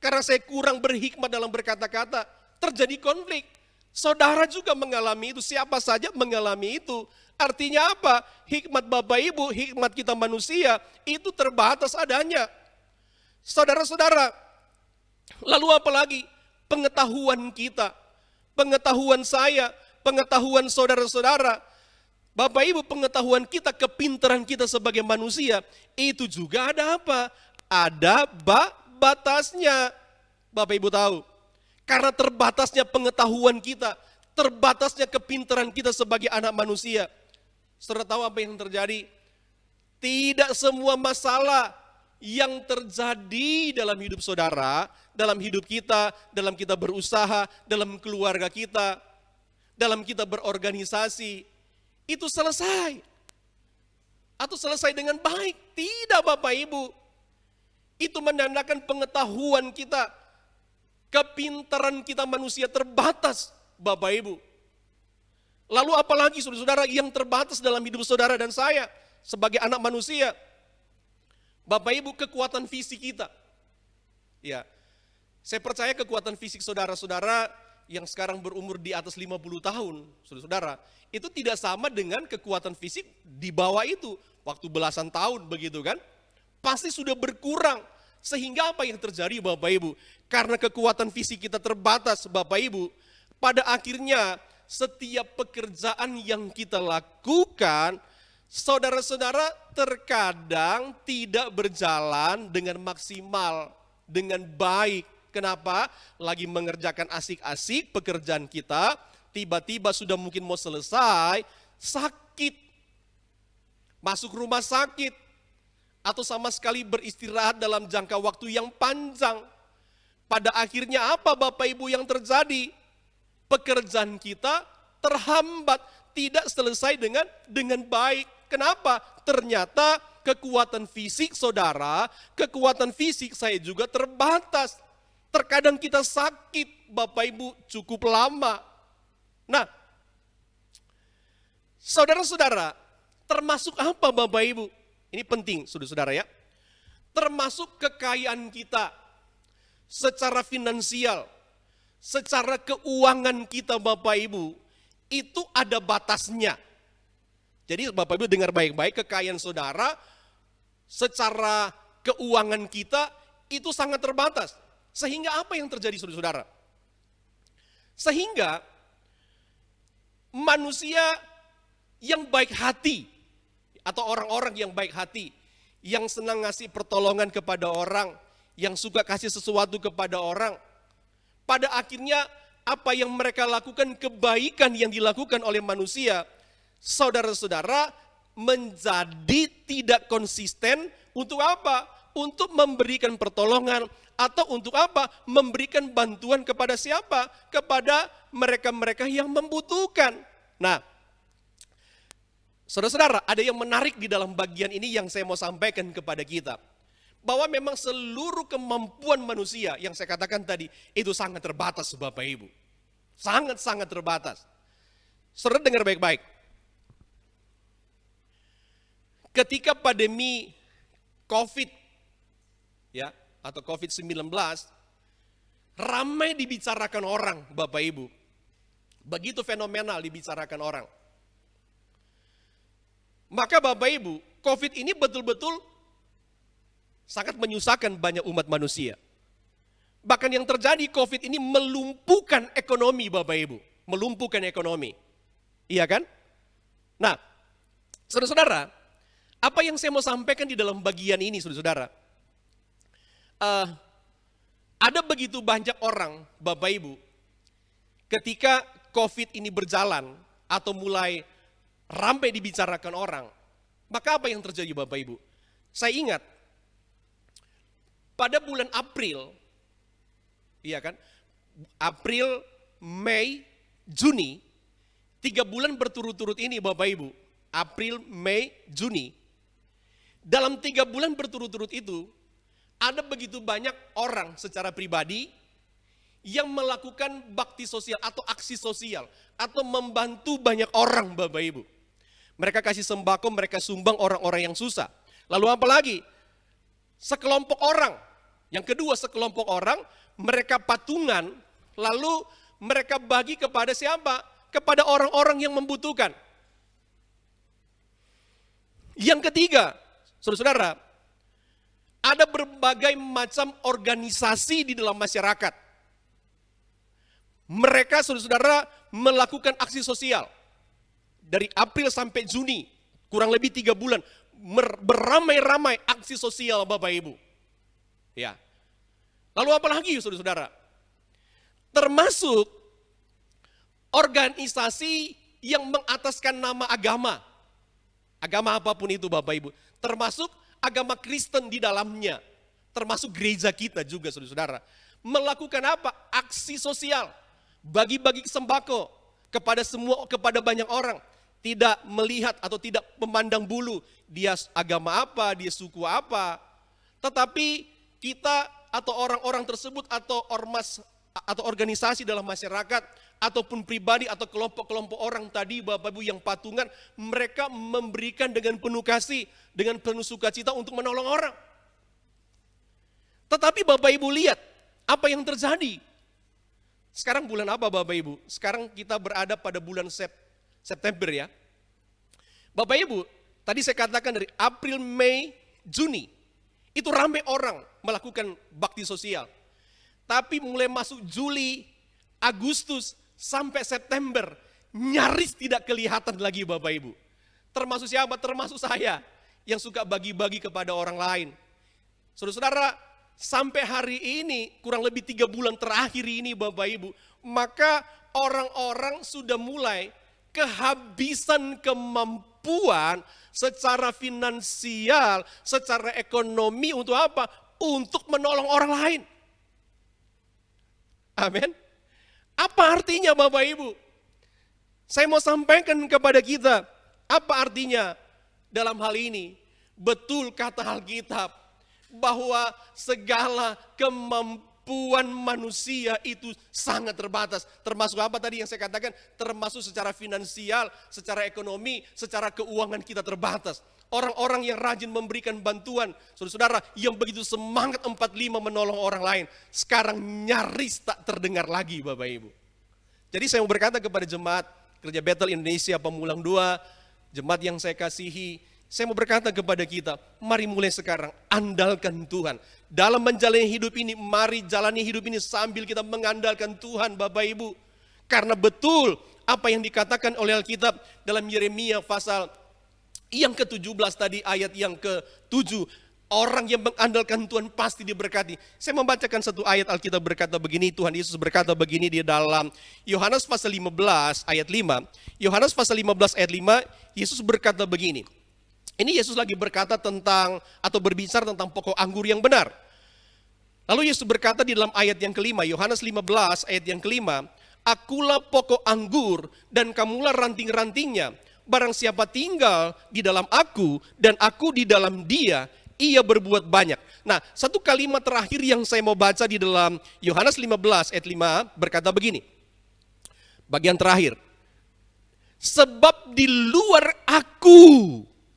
Karena saya kurang berhikmat dalam berkata-kata, terjadi konflik. Saudara juga mengalami itu, siapa saja mengalami itu. Artinya apa? Hikmat Bapak Ibu, hikmat kita manusia, itu terbatas adanya. Saudara-saudara, lalu apa lagi? Pengetahuan kita, pengetahuan saya, pengetahuan saudara-saudara, Bapak Ibu, pengetahuan kita, kepintaran kita sebagai manusia, itu juga ada apa? Ada batasnya. Bapak Ibu tahu, karena terbatasnya pengetahuan kita, terbatasnya kepintaran kita sebagai anak manusia. Saudara tahu apa yang terjadi? Tidak semua masalah yang terjadi dalam hidup saudara, dalam hidup kita, dalam kita berusaha, dalam keluarga kita, dalam kita berorganisasi, itu selesai. Atau selesai dengan baik. Tidak Bapak Ibu. Itu menandakan pengetahuan kita, kepintaran kita manusia terbatas, Bapak Ibu. Lalu apalagi saudara-saudara yang terbatas dalam hidup saudara dan saya sebagai anak manusia? Bapak Ibu, kekuatan fisik kita. Ya, saya percaya kekuatan fisik saudara-saudara yang sekarang berumur di atas 50 tahun, saudara-saudara, itu tidak sama dengan kekuatan fisik di bawah itu, waktu belasan tahun begitu kan. Pasti sudah berkurang. Sehingga apa yang terjadi Bapak Ibu? Karena kekuatan fisik kita terbatas Bapak Ibu, pada akhirnya setiap pekerjaan yang kita lakukan, saudara-saudara, terkadang tidak berjalan dengan maksimal, dengan baik. Kenapa? Lagi mengerjakan asik-asik pekerjaan kita, tiba-tiba sudah mungkin mau selesai, sakit, masuk rumah sakit, atau sama sekali beristirahat dalam jangka waktu yang panjang. Pada akhirnya apa Bapak Ibu yang terjadi? Pekerjaan kita terhambat, tidak selesai dengan baik. Kenapa? Ternyata kekuatan fisik saudara, kekuatan fisik saya juga terbatas. Terkadang kita sakit Bapak Ibu cukup lama. Nah, saudara-saudara, termasuk apa Bapak Ibu? Ini penting saudara-saudara ya. Termasuk kekayaan kita secara finansial, secara keuangan kita Bapak Ibu, itu ada batasnya. Jadi Bapak Ibu dengar baik-baik, kekayaan saudara secara keuangan kita itu sangat terbatas. Sehingga apa yang terjadi saudara-saudara? Sehingga manusia yang baik hati, atau orang-orang yang baik hati, yang senang ngasih pertolongan kepada orang, yang suka kasih sesuatu kepada orang, pada akhirnya apa yang mereka lakukan, kebaikan yang dilakukan oleh manusia, saudara-saudara, menjadi tidak konsisten. Untuk apa? Untuk memberikan pertolongan, atau untuk apa? Memberikan bantuan kepada siapa? Kepada mereka-mereka yang membutuhkan. Nah, saudara-saudara, ada yang menarik di dalam bagian ini yang saya mau sampaikan kepada kita. bahwa memang seluruh kemampuan manusia yang saya katakan tadi itu sangat terbatas Bapak Ibu. Sangat-sangat terbatas. Saudara dengar baik-baik. Ketika pandemi COVID ya atau COVID-19 ramai dibicarakan orang Bapak Ibu. Begitu fenomenal dibicarakan orang. Maka Bapak Ibu, COVID ini betul-betul sangat menyusahkan banyak umat manusia. Bahkan yang terjadi COVID ini melumpuhkan ekonomi Bapak Ibu. Melumpuhkan ekonomi. Iya kan? Nah, saudara-saudara, apa yang saya mau sampaikan di dalam bagian ini saudara-saudara. Ada begitu banyak orang Bapak Ibu, ketika COVID ini berjalan atau mulai ramai dibicarakan orang, maka apa yang terjadi Bapak Ibu? Saya ingat, pada bulan April, iya kan? April, Mei, Juni, 3 bulan berturut-turut ini Bapak Ibu, April, Mei, Juni. Dalam 3 bulan berturut-turut itu, ada begitu banyak orang secara pribadi yang melakukan bakti sosial atau aksi sosial, atau membantu banyak orang Bapak Ibu. Mereka kasih sembako, mereka sumbang orang-orang yang susah. Lalu apa lagi? Sekelompok orang. Yang kedua, sekelompok orang, mereka patungan, lalu mereka bagi kepada siapa? Kepada orang-orang yang membutuhkan. Yang ketiga, saudara-saudara, ada berbagai macam organisasi di dalam masyarakat. Mereka, saudara-saudara, melakukan aksi sosial. Dari April sampai Juni, kurang lebih 3 bulan, beramai-ramai aksi sosial Bapak Ibu. Ya. Lalu apa lagi saudara-saudara? Termasuk organisasi yang mengataskan nama agama. Agama apapun itu Bapak Ibu. Termasuk agama Kristen di dalamnya. Termasuk gereja kita juga saudara-saudara. Melakukan apa? Aksi sosial. Bagi-bagi sembako kepada banyak orang. Tidak melihat atau tidak memandang bulu dia agama apa, dia suku apa. Tetapi kita atau orang-orang tersebut atau ormas atau organisasi dalam masyarakat ataupun pribadi atau kelompok-kelompok orang tadi Bapak Ibu yang patungan, mereka memberikan dengan penuh kasih, dengan penuh sukacita untuk menolong orang. Tetapi Bapak Ibu lihat apa yang terjadi. Sekarang bulan apa Bapak Ibu? Sekarang kita berada pada bulan September ya. Bapak Ibu, tadi saya katakan dari April, Mei, Juni, itu ramai orang melakukan bakti sosial. Tapi mulai masuk Juli, Agustus, sampai September, nyaris tidak kelihatan lagi Bapak Ibu. Termasuk siapa? Termasuk saya yang suka bagi-bagi kepada orang lain. Saudara-saudara, sampai hari ini, kurang lebih 3 bulan terakhir ini Bapak Ibu, maka orang-orang sudah mulai kehabisan kemampuan secara finansial, secara ekonomi untuk apa? Untuk menolong orang lain. Amin. Apa artinya Bapak Ibu? Saya mau sampaikan kepada kita, apa artinya dalam hal ini? Betul kata Alkitab, bahwa segala kemampuan manusia itu sangat terbatas. Termasuk apa tadi yang saya katakan? Termasuk secara finansial, secara ekonomi, secara keuangan kita terbatas. Orang-orang yang rajin memberikan bantuan, saudara-saudara, yang begitu semangat 45 menolong orang lain, sekarang nyaris tak terdengar lagi Bapak Ibu. Jadi saya mau berkata kepada jemaat Gereja Bethel Indonesia Pamulang 2, jemaat yang saya kasihi, saya mau berkata kepada kita, mari mulai sekarang andalkan Tuhan. Dalam menjalani hidup ini, mari jalani hidup ini sambil kita mengandalkan Tuhan Bapak Ibu. Karena betul apa yang dikatakan oleh Alkitab dalam Yeremia pasal yang ke-17 tadi, ayat yang ke-7. Orang yang mengandalkan Tuhan pasti diberkati. Saya membacakan satu ayat Alkitab berkata begini, Tuhan Yesus berkata begini di dalam Yohanes pasal 15 ayat 5. Yohanes pasal 15 ayat 5, Yesus berkata begini. Ini Yesus lagi berkata tentang atau berbicara tentang pokok anggur yang benar. Lalu Yesus berkata di dalam ayat yang kelima, Yohanes 15 ayat yang kelima, akulah pokok anggur dan kamulah ranting-rantingnya. Barang siapa tinggal di dalam aku dan aku di dalam dia, ia berbuat banyak. Nah, satu kalimat terakhir yang saya mau baca di dalam Yohanes 15 ayat 5 berkata begini. Bagian terakhir. Sebab di luar aku,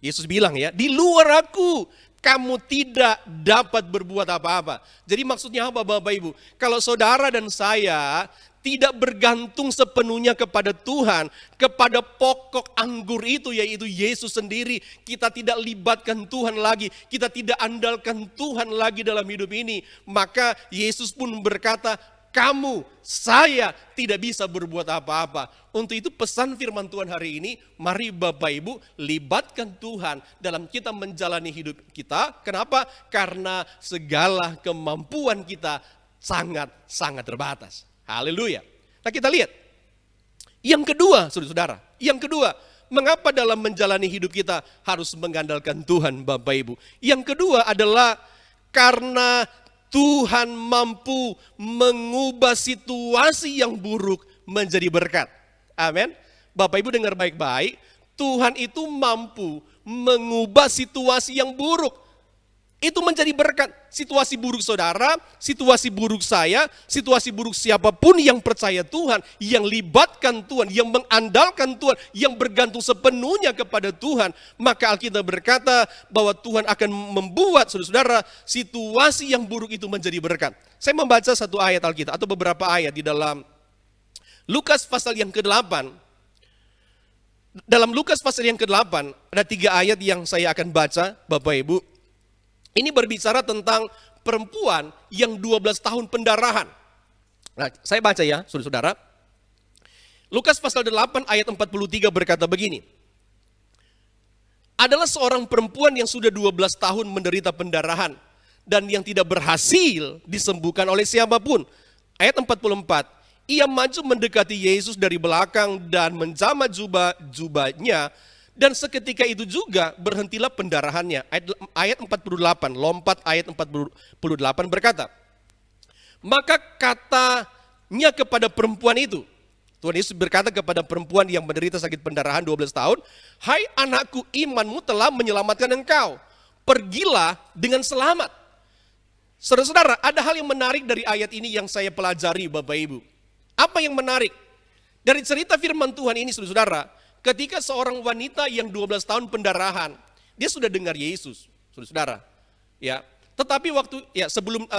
Yesus bilang ya, di luar aku kamu tidak dapat berbuat apa-apa. Jadi maksudnya apa Bapak Ibu? Kalau saudara dan saya tidak bergantung sepenuhnya kepada Tuhan, kepada pokok anggur itu yaitu Yesus sendiri, kita tidak libatkan Tuhan lagi, kita tidak andalkan Tuhan lagi dalam hidup ini, maka Yesus pun berkata, kamu, saya tidak bisa berbuat apa-apa. Untuk itu pesan firman Tuhan hari ini, mari Bapak Ibu libatkan Tuhan dalam kita menjalani hidup kita. Kenapa? Karena segala kemampuan kita sangat-sangat terbatas. Haleluya. Nah kita lihat. Yang kedua, saudara-saudara. Yang kedua, mengapa dalam menjalani hidup kita harus mengandalkan Tuhan Bapak Ibu. Yang kedua adalah karena Tuhan mampu mengubah situasi yang buruk menjadi berkat. Amin. Bapak Ibu dengar baik-baik. Tuhan itu mampu mengubah situasi yang buruk. Itu menjadi berkat. Situasi buruk saudara, situasi buruk saya, situasi buruk siapapun yang percaya Tuhan, yang libatkan Tuhan, yang mengandalkan Tuhan, yang bergantung sepenuhnya kepada Tuhan. Maka Alkitab berkata bahwa Tuhan akan membuat saudara-saudara situasi yang buruk itu menjadi berkat. Saya membaca satu ayat Alkitab atau beberapa ayat di dalam Lukas pasal yang ke-8. Dalam Lukas pasal yang ke-8 ada 3 ayat yang saya akan baca Bapak Ibu. Ini berbicara tentang perempuan yang 12 tahun pendarahan. Nah, saya baca ya, saudara-saudara. Lukas pasal 8 ayat 43 berkata begini. Adalah seorang perempuan yang sudah 12 tahun menderita pendarahan dan yang tidak berhasil disembuhkan oleh siapapun. Ayat 44. Ia maju mendekati Yesus dari belakang dan menjamah jubahnya. Dan seketika itu juga berhentilah pendarahannya. Ayat 48, lompat ayat 48 berkata. Maka katanya kepada perempuan itu. Tuhan Yesus berkata kepada perempuan yang menderita sakit pendarahan 12 tahun. Hai anakku, imanmu telah menyelamatkan engkau. Pergilah dengan selamat. Saudara-saudara, ada hal yang menarik dari ayat ini yang saya pelajari Bapak Ibu. Apa yang menarik? Dari cerita firman Tuhan ini saudara-saudara. Ketika seorang wanita yang 12 tahun pendarahan, dia sudah dengar Yesus, saudara-saudara. Ya, tetapi waktu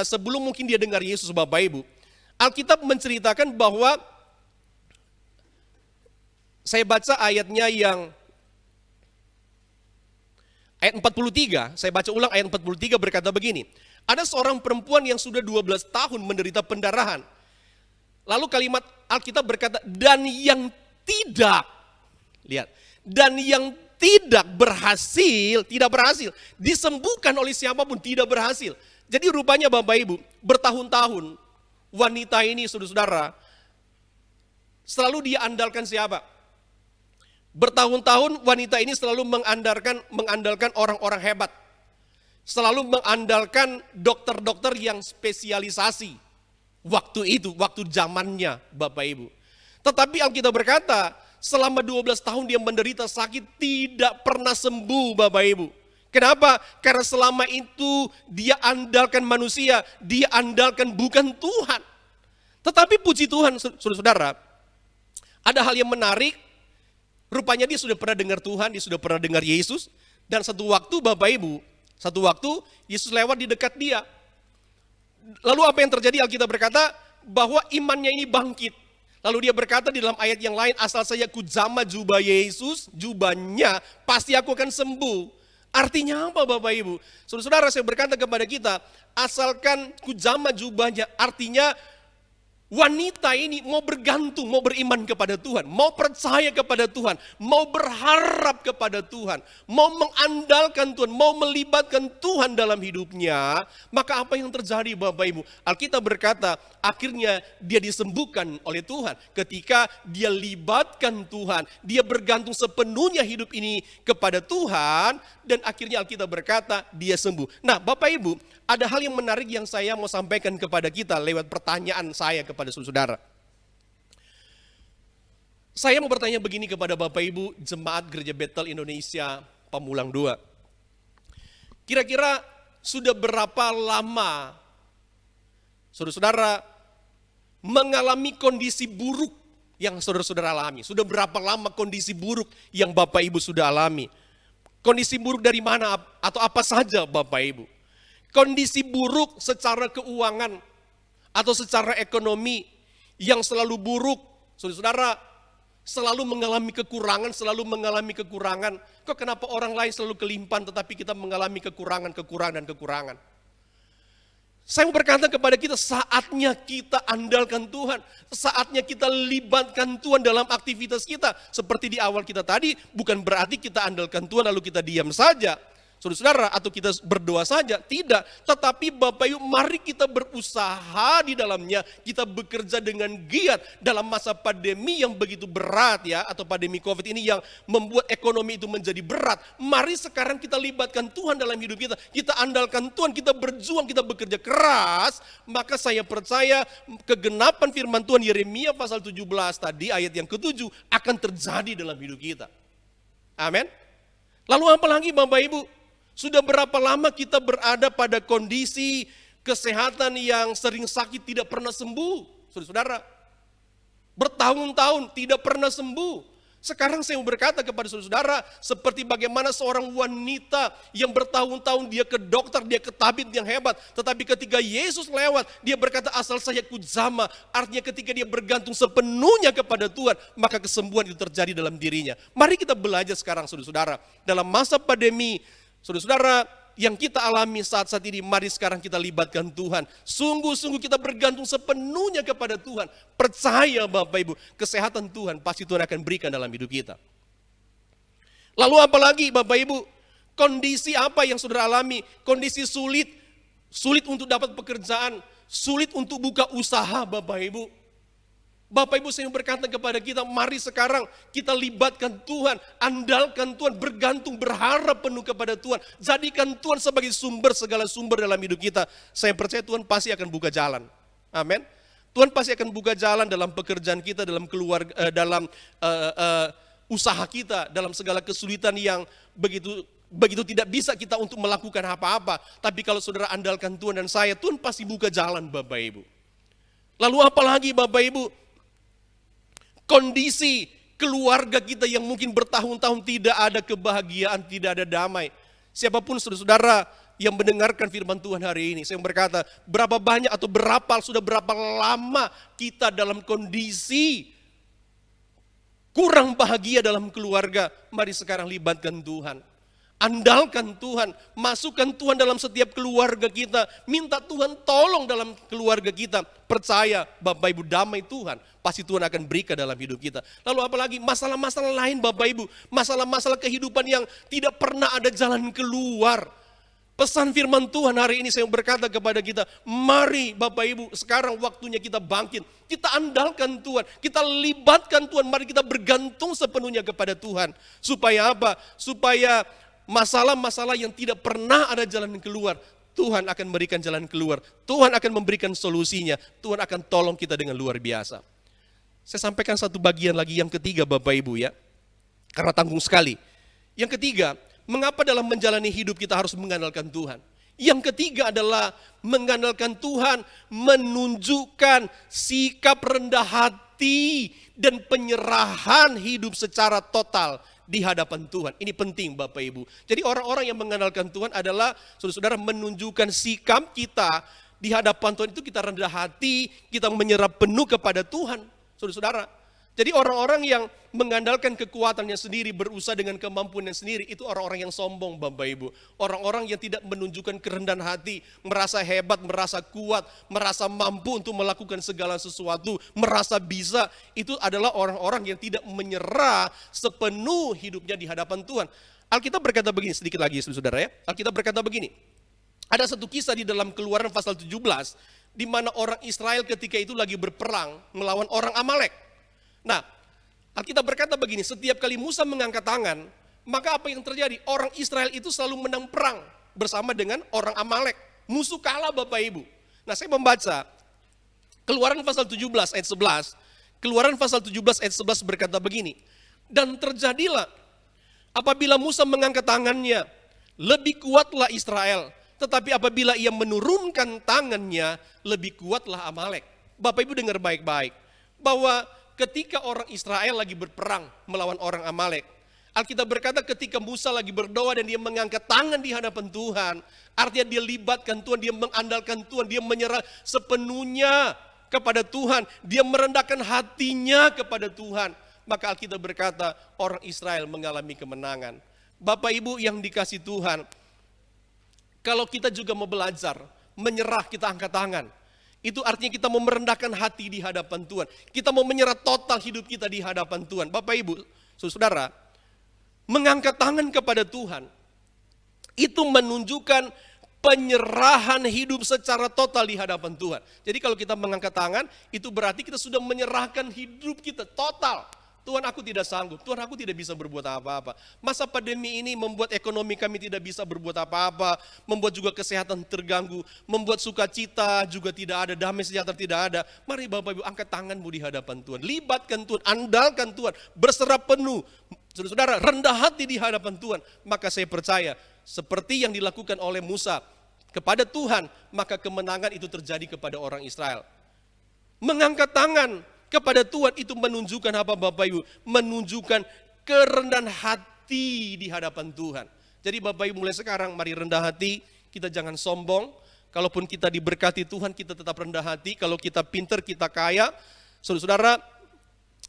sebelum mungkin dia dengar Yesus Bapak Ibu, Alkitab menceritakan bahwa saya baca ayatnya yang ayat 43, saya baca ulang ayat 43 berkata begini. Ada seorang perempuan yang sudah 12 tahun menderita pendarahan. Lalu kalimat Alkitab berkata, dan yang tidak, lihat, dan yang tidak berhasil disembuhkan oleh siapapun, tidak berhasil. Jadi rupanya Bapak Ibu, bertahun-tahun wanita ini saudara-saudara selalu dia andalkan siapa? Bertahun-tahun wanita ini selalu mengandalkan orang-orang hebat. Selalu mengandalkan dokter-dokter yang spesialisasi. Waktu itu, waktu zamannya Bapak Ibu. Tetapi Alkitab berkata, selama 12 tahun dia menderita sakit tidak pernah sembuh Bapak Ibu. Kenapa? Karena selama itu dia andalkan manusia, dia andalkan bukan Tuhan. Tetapi puji Tuhan saudara-saudara, ada hal yang menarik, rupanya dia sudah pernah dengar Tuhan, dia sudah pernah dengar Yesus. Dan satu waktu Bapak Ibu, Yesus lewat di dekat dia. Lalu apa yang terjadi? Alkitab berkata bahwa imannya ini bangkit. Lalu dia berkata di dalam ayat yang lain, asal saya kujamah jubah Yesus, jubahnya, pasti aku akan sembuh. Artinya apa Bapak Ibu? Saudara-saudara, saya berkata kepada kita, asalkan kujamah jubahnya, artinya wanita ini mau bergantung, mau beriman kepada Tuhan, mau percaya kepada Tuhan, mau berharap kepada Tuhan, mau mengandalkan Tuhan, mau melibatkan Tuhan dalam hidupnya. Maka apa yang terjadi Bapak Ibu? Alkitab berkata akhirnya dia disembuhkan oleh Tuhan. Ketika dia libatkan Tuhan, dia bergantung sepenuhnya hidup ini kepada Tuhan. Dan akhirnya Alkitab berkata dia sembuh. Nah Bapak Ibu, ada hal yang menarik yang saya mau sampaikan kepada kita lewat pertanyaan saya kepada saudara. Saya mau bertanya begini kepada Bapak Ibu Jemaat Gereja Bethel Indonesia Pamulang 2. Kira-kira sudah berapa lama saudara-saudara mengalami kondisi buruk yang saudara-saudara alami? Sudah berapa lama kondisi buruk yang Bapak Ibu sudah alami? Kondisi buruk dari mana atau apa saja Bapak Ibu? Kondisi buruk secara keuangan atau secara ekonomi yang selalu buruk, saudara-saudara selalu mengalami kekurangan. Kok kenapa orang lain selalu kelimpahan tetapi kita mengalami kekurangan. Saya mau berkata kepada kita, saatnya kita andalkan Tuhan. Saatnya kita libatkan Tuhan dalam aktivitas kita. Seperti di awal kita tadi, bukan berarti kita andalkan Tuhan lalu kita diam saja. Saudara-saudara, atau kita berdoa saja. Tidak, tetapi Bapak Ibu, mari kita berusaha di dalamnya. Kita bekerja dengan giat dalam masa pandemi yang begitu berat ya. Atau pandemi COVID ini yang membuat ekonomi itu menjadi berat. Mari sekarang kita libatkan Tuhan dalam hidup kita. Kita andalkan Tuhan, kita berjuang, kita bekerja keras. Maka saya percaya kegenapan firman Tuhan Yeremia pasal 17 tadi ayat yang ke-7 akan terjadi dalam hidup kita. Amin. Lalu apa lagi Bapak Ibu? Sudah berapa lama kita berada pada kondisi kesehatan yang sering sakit tidak pernah sembuh, saudara-saudara. Bertahun-tahun tidak pernah sembuh. Sekarang saya mau berkata kepada saudara-saudara, seperti bagaimana seorang wanita yang bertahun-tahun dia ke dokter, dia ke tabib yang hebat. Tetapi ketika Yesus lewat, dia berkata asal saya kujama. Artinya ketika dia bergantung sepenuhnya kepada Tuhan, maka kesembuhan itu terjadi dalam dirinya. Mari kita belajar sekarang saudara-saudara. Dalam masa pandemi, saudara-saudara, yang kita alami saat-saat ini, mari sekarang kita libatkan Tuhan. Sungguh-sungguh kita bergantung sepenuhnya kepada Tuhan. Percaya Bapak Ibu, kesehatan Tuhan pasti Tuhan akan berikan dalam hidup kita. Lalu apalagi Bapak Ibu, kondisi apa yang saudara alami? Kondisi sulit untuk dapat pekerjaan, sulit untuk buka usaha Bapak Ibu. Bapak Ibu, saya berkata kepada kita, mari sekarang kita libatkan Tuhan, andalkan Tuhan, bergantung, berharap penuh kepada Tuhan. Jadikan Tuhan sebagai segala sumber dalam hidup kita. Saya percaya Tuhan pasti akan buka jalan. Amin. Tuhan pasti akan buka jalan dalam pekerjaan kita, dalam keluarga, dalam usaha kita, dalam segala kesulitan yang begitu tidak bisa kita untuk melakukan apa-apa. Tapi kalau saudara andalkan Tuhan dan saya, Tuhan pasti buka jalan Bapak Ibu. Lalu apalagi Bapak Ibu? Kondisi keluarga kita yang mungkin bertahun-tahun tidak ada kebahagiaan, tidak ada damai. Siapapun saudara-saudara yang mendengarkan firman Tuhan hari ini, saya berkata, berapa banyak atau sudah berapa lama kita dalam kondisi kurang bahagia dalam keluarga. Mari sekarang libatkan Tuhan. Andalkan Tuhan, masukkan Tuhan dalam setiap keluarga kita. Minta Tuhan tolong dalam keluarga kita. Percaya Bapak Ibu, damai Tuhan pasti Tuhan akan berikan dalam hidup kita. Lalu apalagi masalah-masalah lain Bapak Ibu. Masalah-masalah kehidupan yang tidak pernah ada jalan keluar. Pesan firman Tuhan hari ini saya berkata kepada kita, mari Bapak Ibu, sekarang waktunya kita bangkit. Kita andalkan Tuhan, kita libatkan Tuhan, mari kita bergantung sepenuhnya kepada Tuhan. Supaya apa? Supaya masalah-masalah yang tidak pernah ada jalan keluar, Tuhan akan memberikan jalan keluar. Tuhan akan memberikan solusinya. Tuhan akan tolong kita dengan luar biasa. Saya sampaikan satu bagian lagi yang ketiga Bapak Ibu ya. Karena tanggung sekali. Yang ketiga, mengapa dalam menjalani hidup kita harus mengandalkan Tuhan? Yang ketiga adalah mengandalkan Tuhan, menunjukkan sikap rendah hati dan penyerahan hidup secara total di hadapan Tuhan. Ini penting Bapak Ibu. Jadi orang-orang yang mengandalkan Tuhan adalah saudara-saudara menunjukkan sikap kita di hadapan Tuhan itu kita rendah hati, kita menyerah penuh kepada Tuhan. Saudara-saudara. Jadi orang-orang yang mengandalkan kekuatannya sendiri, berusaha dengan kemampuannya sendiri, itu orang-orang yang sombong Bapak Ibu. Orang-orang yang tidak menunjukkan kerendahan hati, merasa hebat, merasa kuat, merasa mampu untuk melakukan segala sesuatu, merasa bisa. Itu adalah orang-orang yang tidak menyerah sepenuh hidupnya di hadapan Tuhan. Alkitab berkata begini, sedikit lagi saudara ya. Alkitab berkata begini, ada satu kisah di dalam Keluaran pasal 17, di mana orang Israel ketika itu lagi berperang melawan orang Amalek. Nah, Alkitab berkata begini, setiap kali Musa mengangkat tangan, maka apa yang terjadi? Orang Israel itu selalu menang perang bersama dengan orang Amalek. Musuh kalah Bapak Ibu. Nah, saya membaca Keluaran pasal 17 ayat 11. Keluaran pasal 17 ayat 11 berkata begini, dan terjadilah apabila Musa mengangkat tangannya, lebih kuatlah Israel, Tetapi apabila ia menurunkan tangannya, lebih kuatlah Amalek. Bapak Ibu dengar baik-baik, bahwa ketika orang Israel lagi berperang melawan orang Amalek, Alkitab berkata ketika Musa lagi berdoa dan dia mengangkat tangan di hadapan Tuhan, artinya dia libatkan Tuhan, dia mengandalkan Tuhan, dia menyerah sepenuhnya kepada Tuhan, dia merendahkan hatinya kepada Tuhan. Maka Alkitab berkata orang Israel mengalami kemenangan. Bapak Ibu yang dikasih Tuhan, kalau kita juga mau belajar, menyerah, kita angkat tangan. Itu artinya kita mau merendahkan hati di hadapan Tuhan. Kita mau menyerah total hidup kita di hadapan Tuhan. Bapak Ibu, saudara, mengangkat tangan kepada Tuhan, itu menunjukkan penyerahan hidup secara total di hadapan Tuhan. Jadi kalau kita mengangkat tangan, itu berarti kita sudah menyerahkan hidup kita total. Tuhan, aku tidak sanggup, Tuhan, aku tidak bisa berbuat apa-apa. Masa pandemi ini membuat ekonomi kami tidak bisa berbuat apa-apa, membuat juga kesehatan terganggu, membuat sukacita juga tidak ada, damai sejahtera tidak ada. Mari Bapak Ibu angkat tanganmu di hadapan Tuhan, libatkan Tuhan, andalkan Tuhan, berserah penuh. Saudara, rendah hati di hadapan Tuhan, maka saya percaya seperti yang dilakukan oleh Musa kepada Tuhan, maka kemenangan itu terjadi kepada orang Israel. Mengangkat tangan kepada Tuhan itu menunjukkan apa Bapak Ibu? Menunjukkan kerendahan hati di hadapan Tuhan. Jadi Bapak Ibu mulai sekarang mari rendah hati, kita jangan sombong. Kalaupun kita diberkati Tuhan, kita tetap rendah hati. Kalau kita pintar, kita kaya, saudara-saudara,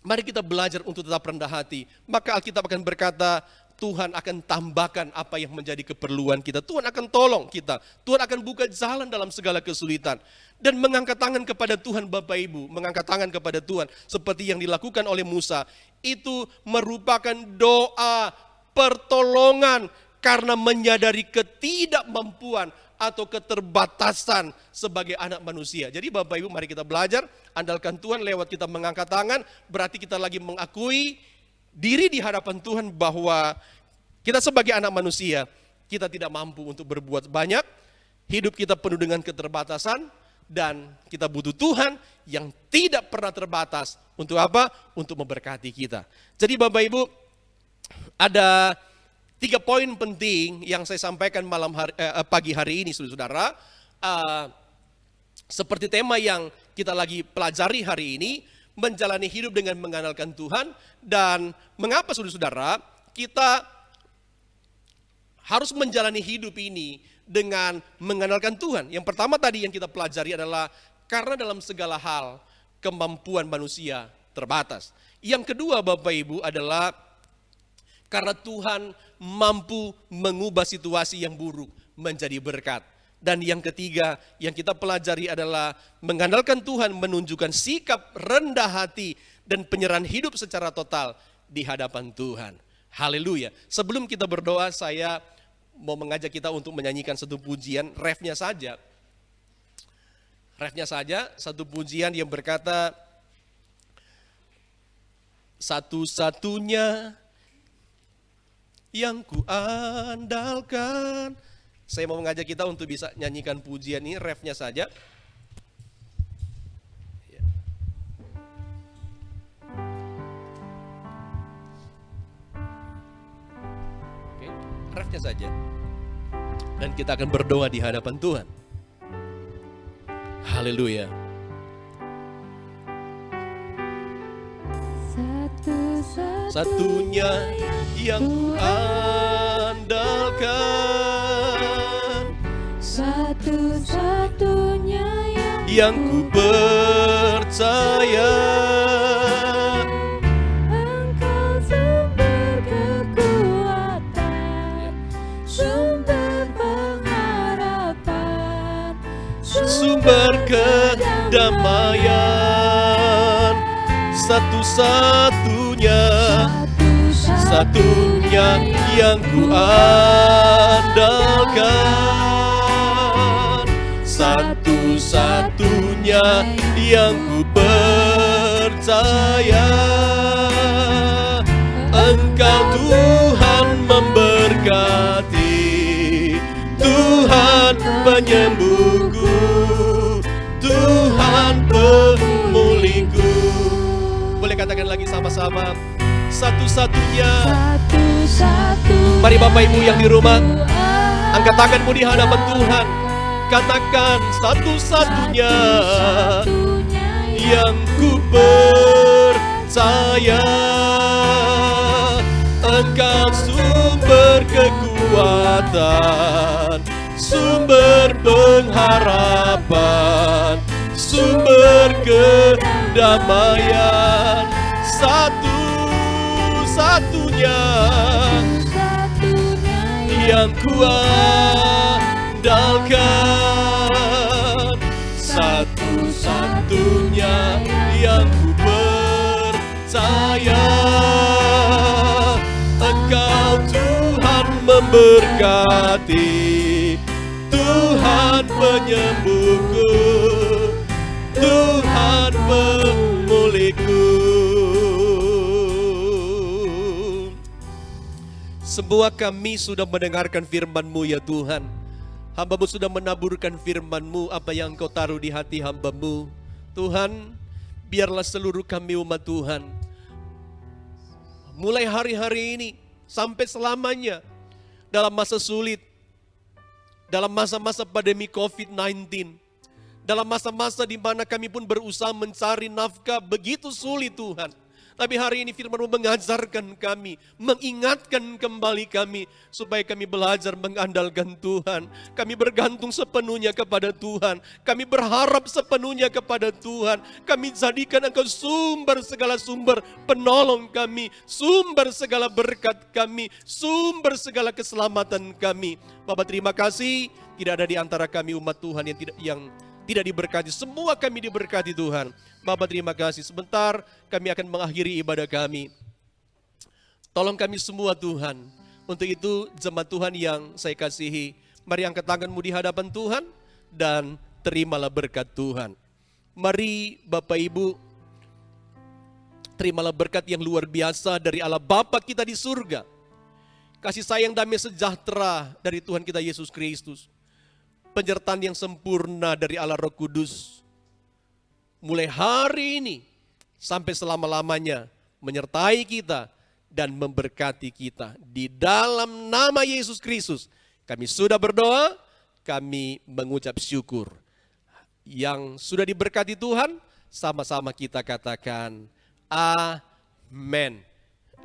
mari kita belajar untuk tetap rendah hati. Maka Alkitab akan berkata, Tuhan akan tambahkan apa yang menjadi keperluan kita. Tuhan akan tolong kita. Tuhan akan buka jalan dalam segala kesulitan. Dan mengangkat tangan kepada Tuhan Bapak Ibu, mengangkat tangan kepada Tuhan seperti yang dilakukan oleh Musa, itu merupakan doa pertolongan karena menyadari ketidakmampuan atau keterbatasan sebagai anak manusia. Jadi Bapak Ibu mari kita belajar, andalkan Tuhan lewat kita mengangkat tangan, berarti kita lagi mengakui diri di hadapan Tuhan bahwa kita sebagai anak manusia, kita tidak mampu untuk berbuat banyak, hidup kita penuh dengan keterbatasan, dan kita butuh Tuhan yang tidak pernah terbatas. Untuk apa? Untuk memberkati kita. Jadi Bapak Ibu, ada 3 poin penting yang saya sampaikan pagi hari ini, saudara-saudara. Seperti tema yang kita lagi pelajari hari ini, menjalani hidup dengan mengandalkan Tuhan. Dan mengapa saudara-saudara kita harus menjalani hidup ini dengan mengandalkan Tuhan? Yang pertama tadi yang kita pelajari adalah karena dalam segala hal kemampuan manusia terbatas. Yang kedua Bapak Ibu adalah karena Tuhan mampu mengubah situasi yang buruk menjadi berkat. Dan yang ketiga yang kita pelajari adalah mengandalkan Tuhan menunjukkan sikap rendah hati dan penyerahan hidup secara total di hadapan Tuhan. Haleluya. Sebelum kita berdoa, saya mau mengajak kita untuk menyanyikan satu pujian, refnya saja. Refnya saja, satu pujian yang berkata, satu-satunya yang kuandalkan. Saya mau mengajak kita untuk bisa nyanyikan pujian ini, refnya saja. Oke, refnya saja. Dan kita akan berdoa di hadapan Tuhan. Haleluya. Satunya yang kuandalkan, satu-satunya yang ku percaya, Engkau sumber kekuatan, sumber pengharapan, sumber kedamaian, satunya yang ku andalkan, satu-satunya yang ku percaya. Engkau Tuhan memberkati, Tuhan penyembuhku, Tuhan pemulihku. Boleh katakan lagi sama-sama, satu-satunya. Mari Bapak Ibu yang di rumah, Angkat tanganmu di hadapan Tuhan. Katakan satu-satunya yang ku percaya. Engkau sumber kekuatan, sumber pengharapan, sumber kedamaian. Satu-satunya yang kuandalkan, satu-satunya yang ku percaya. Engkau Tuhan memberkati, Tuhan penyembuhku, Tuhan pemulihku. Semua kami sudah mendengarkan firman-Mu ya Tuhan. Hamba-Mu sudah menaburkan firman-Mu, apa yang Engkau taruh di hati hamba-Mu. Tuhan, biarlah seluruh kami umat Tuhan, mulai hari-hari ini sampai selamanya, dalam masa sulit, dalam masa-masa pandemi COVID-19, dalam masa-masa di mana kami pun berusaha mencari nafkah begitu sulit Tuhan. Tapi hari ini firman-Mu mengajarkan kami, mengingatkan kembali kami, supaya kami belajar mengandalkan Tuhan. Kami bergantung sepenuhnya kepada Tuhan. Kami berharap sepenuhnya kepada Tuhan. Kami jadikan Engkau sumber segala sumber penolong kami, sumber segala berkat kami, sumber segala keselamatan kami. Bapa, terima kasih, tidak ada di antara kami umat Tuhan yang tidak diberkati. Semua kami diberkati Tuhan. Bapa, terima kasih. Sebentar kami akan mengakhiri ibadah kami. Tolong kami semua Tuhan. Untuk itu jemaat Tuhan yang saya kasihi, mari angkat tanganmu di hadapan Tuhan dan terimalah berkat Tuhan. Mari Bapak Ibu, terimalah berkat yang luar biasa dari Allah Bapa kita di surga. Kasih sayang, damai sejahtera dari Tuhan kita Yesus Kristus. Penyertaan yang sempurna dari Allah Roh Kudus, mulai hari ini sampai selama-lamanya menyertai kita dan memberkati kita. Di dalam nama Yesus Kristus kami sudah berdoa, kami mengucap syukur. Yang sudah diberkati Tuhan, sama-sama kita katakan amin.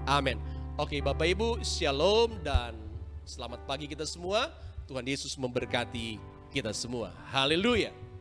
Amin. Oke Bapak Ibu, shalom dan selamat pagi kita semua. Tuhan Yesus memberkati kita semua. Haleluya.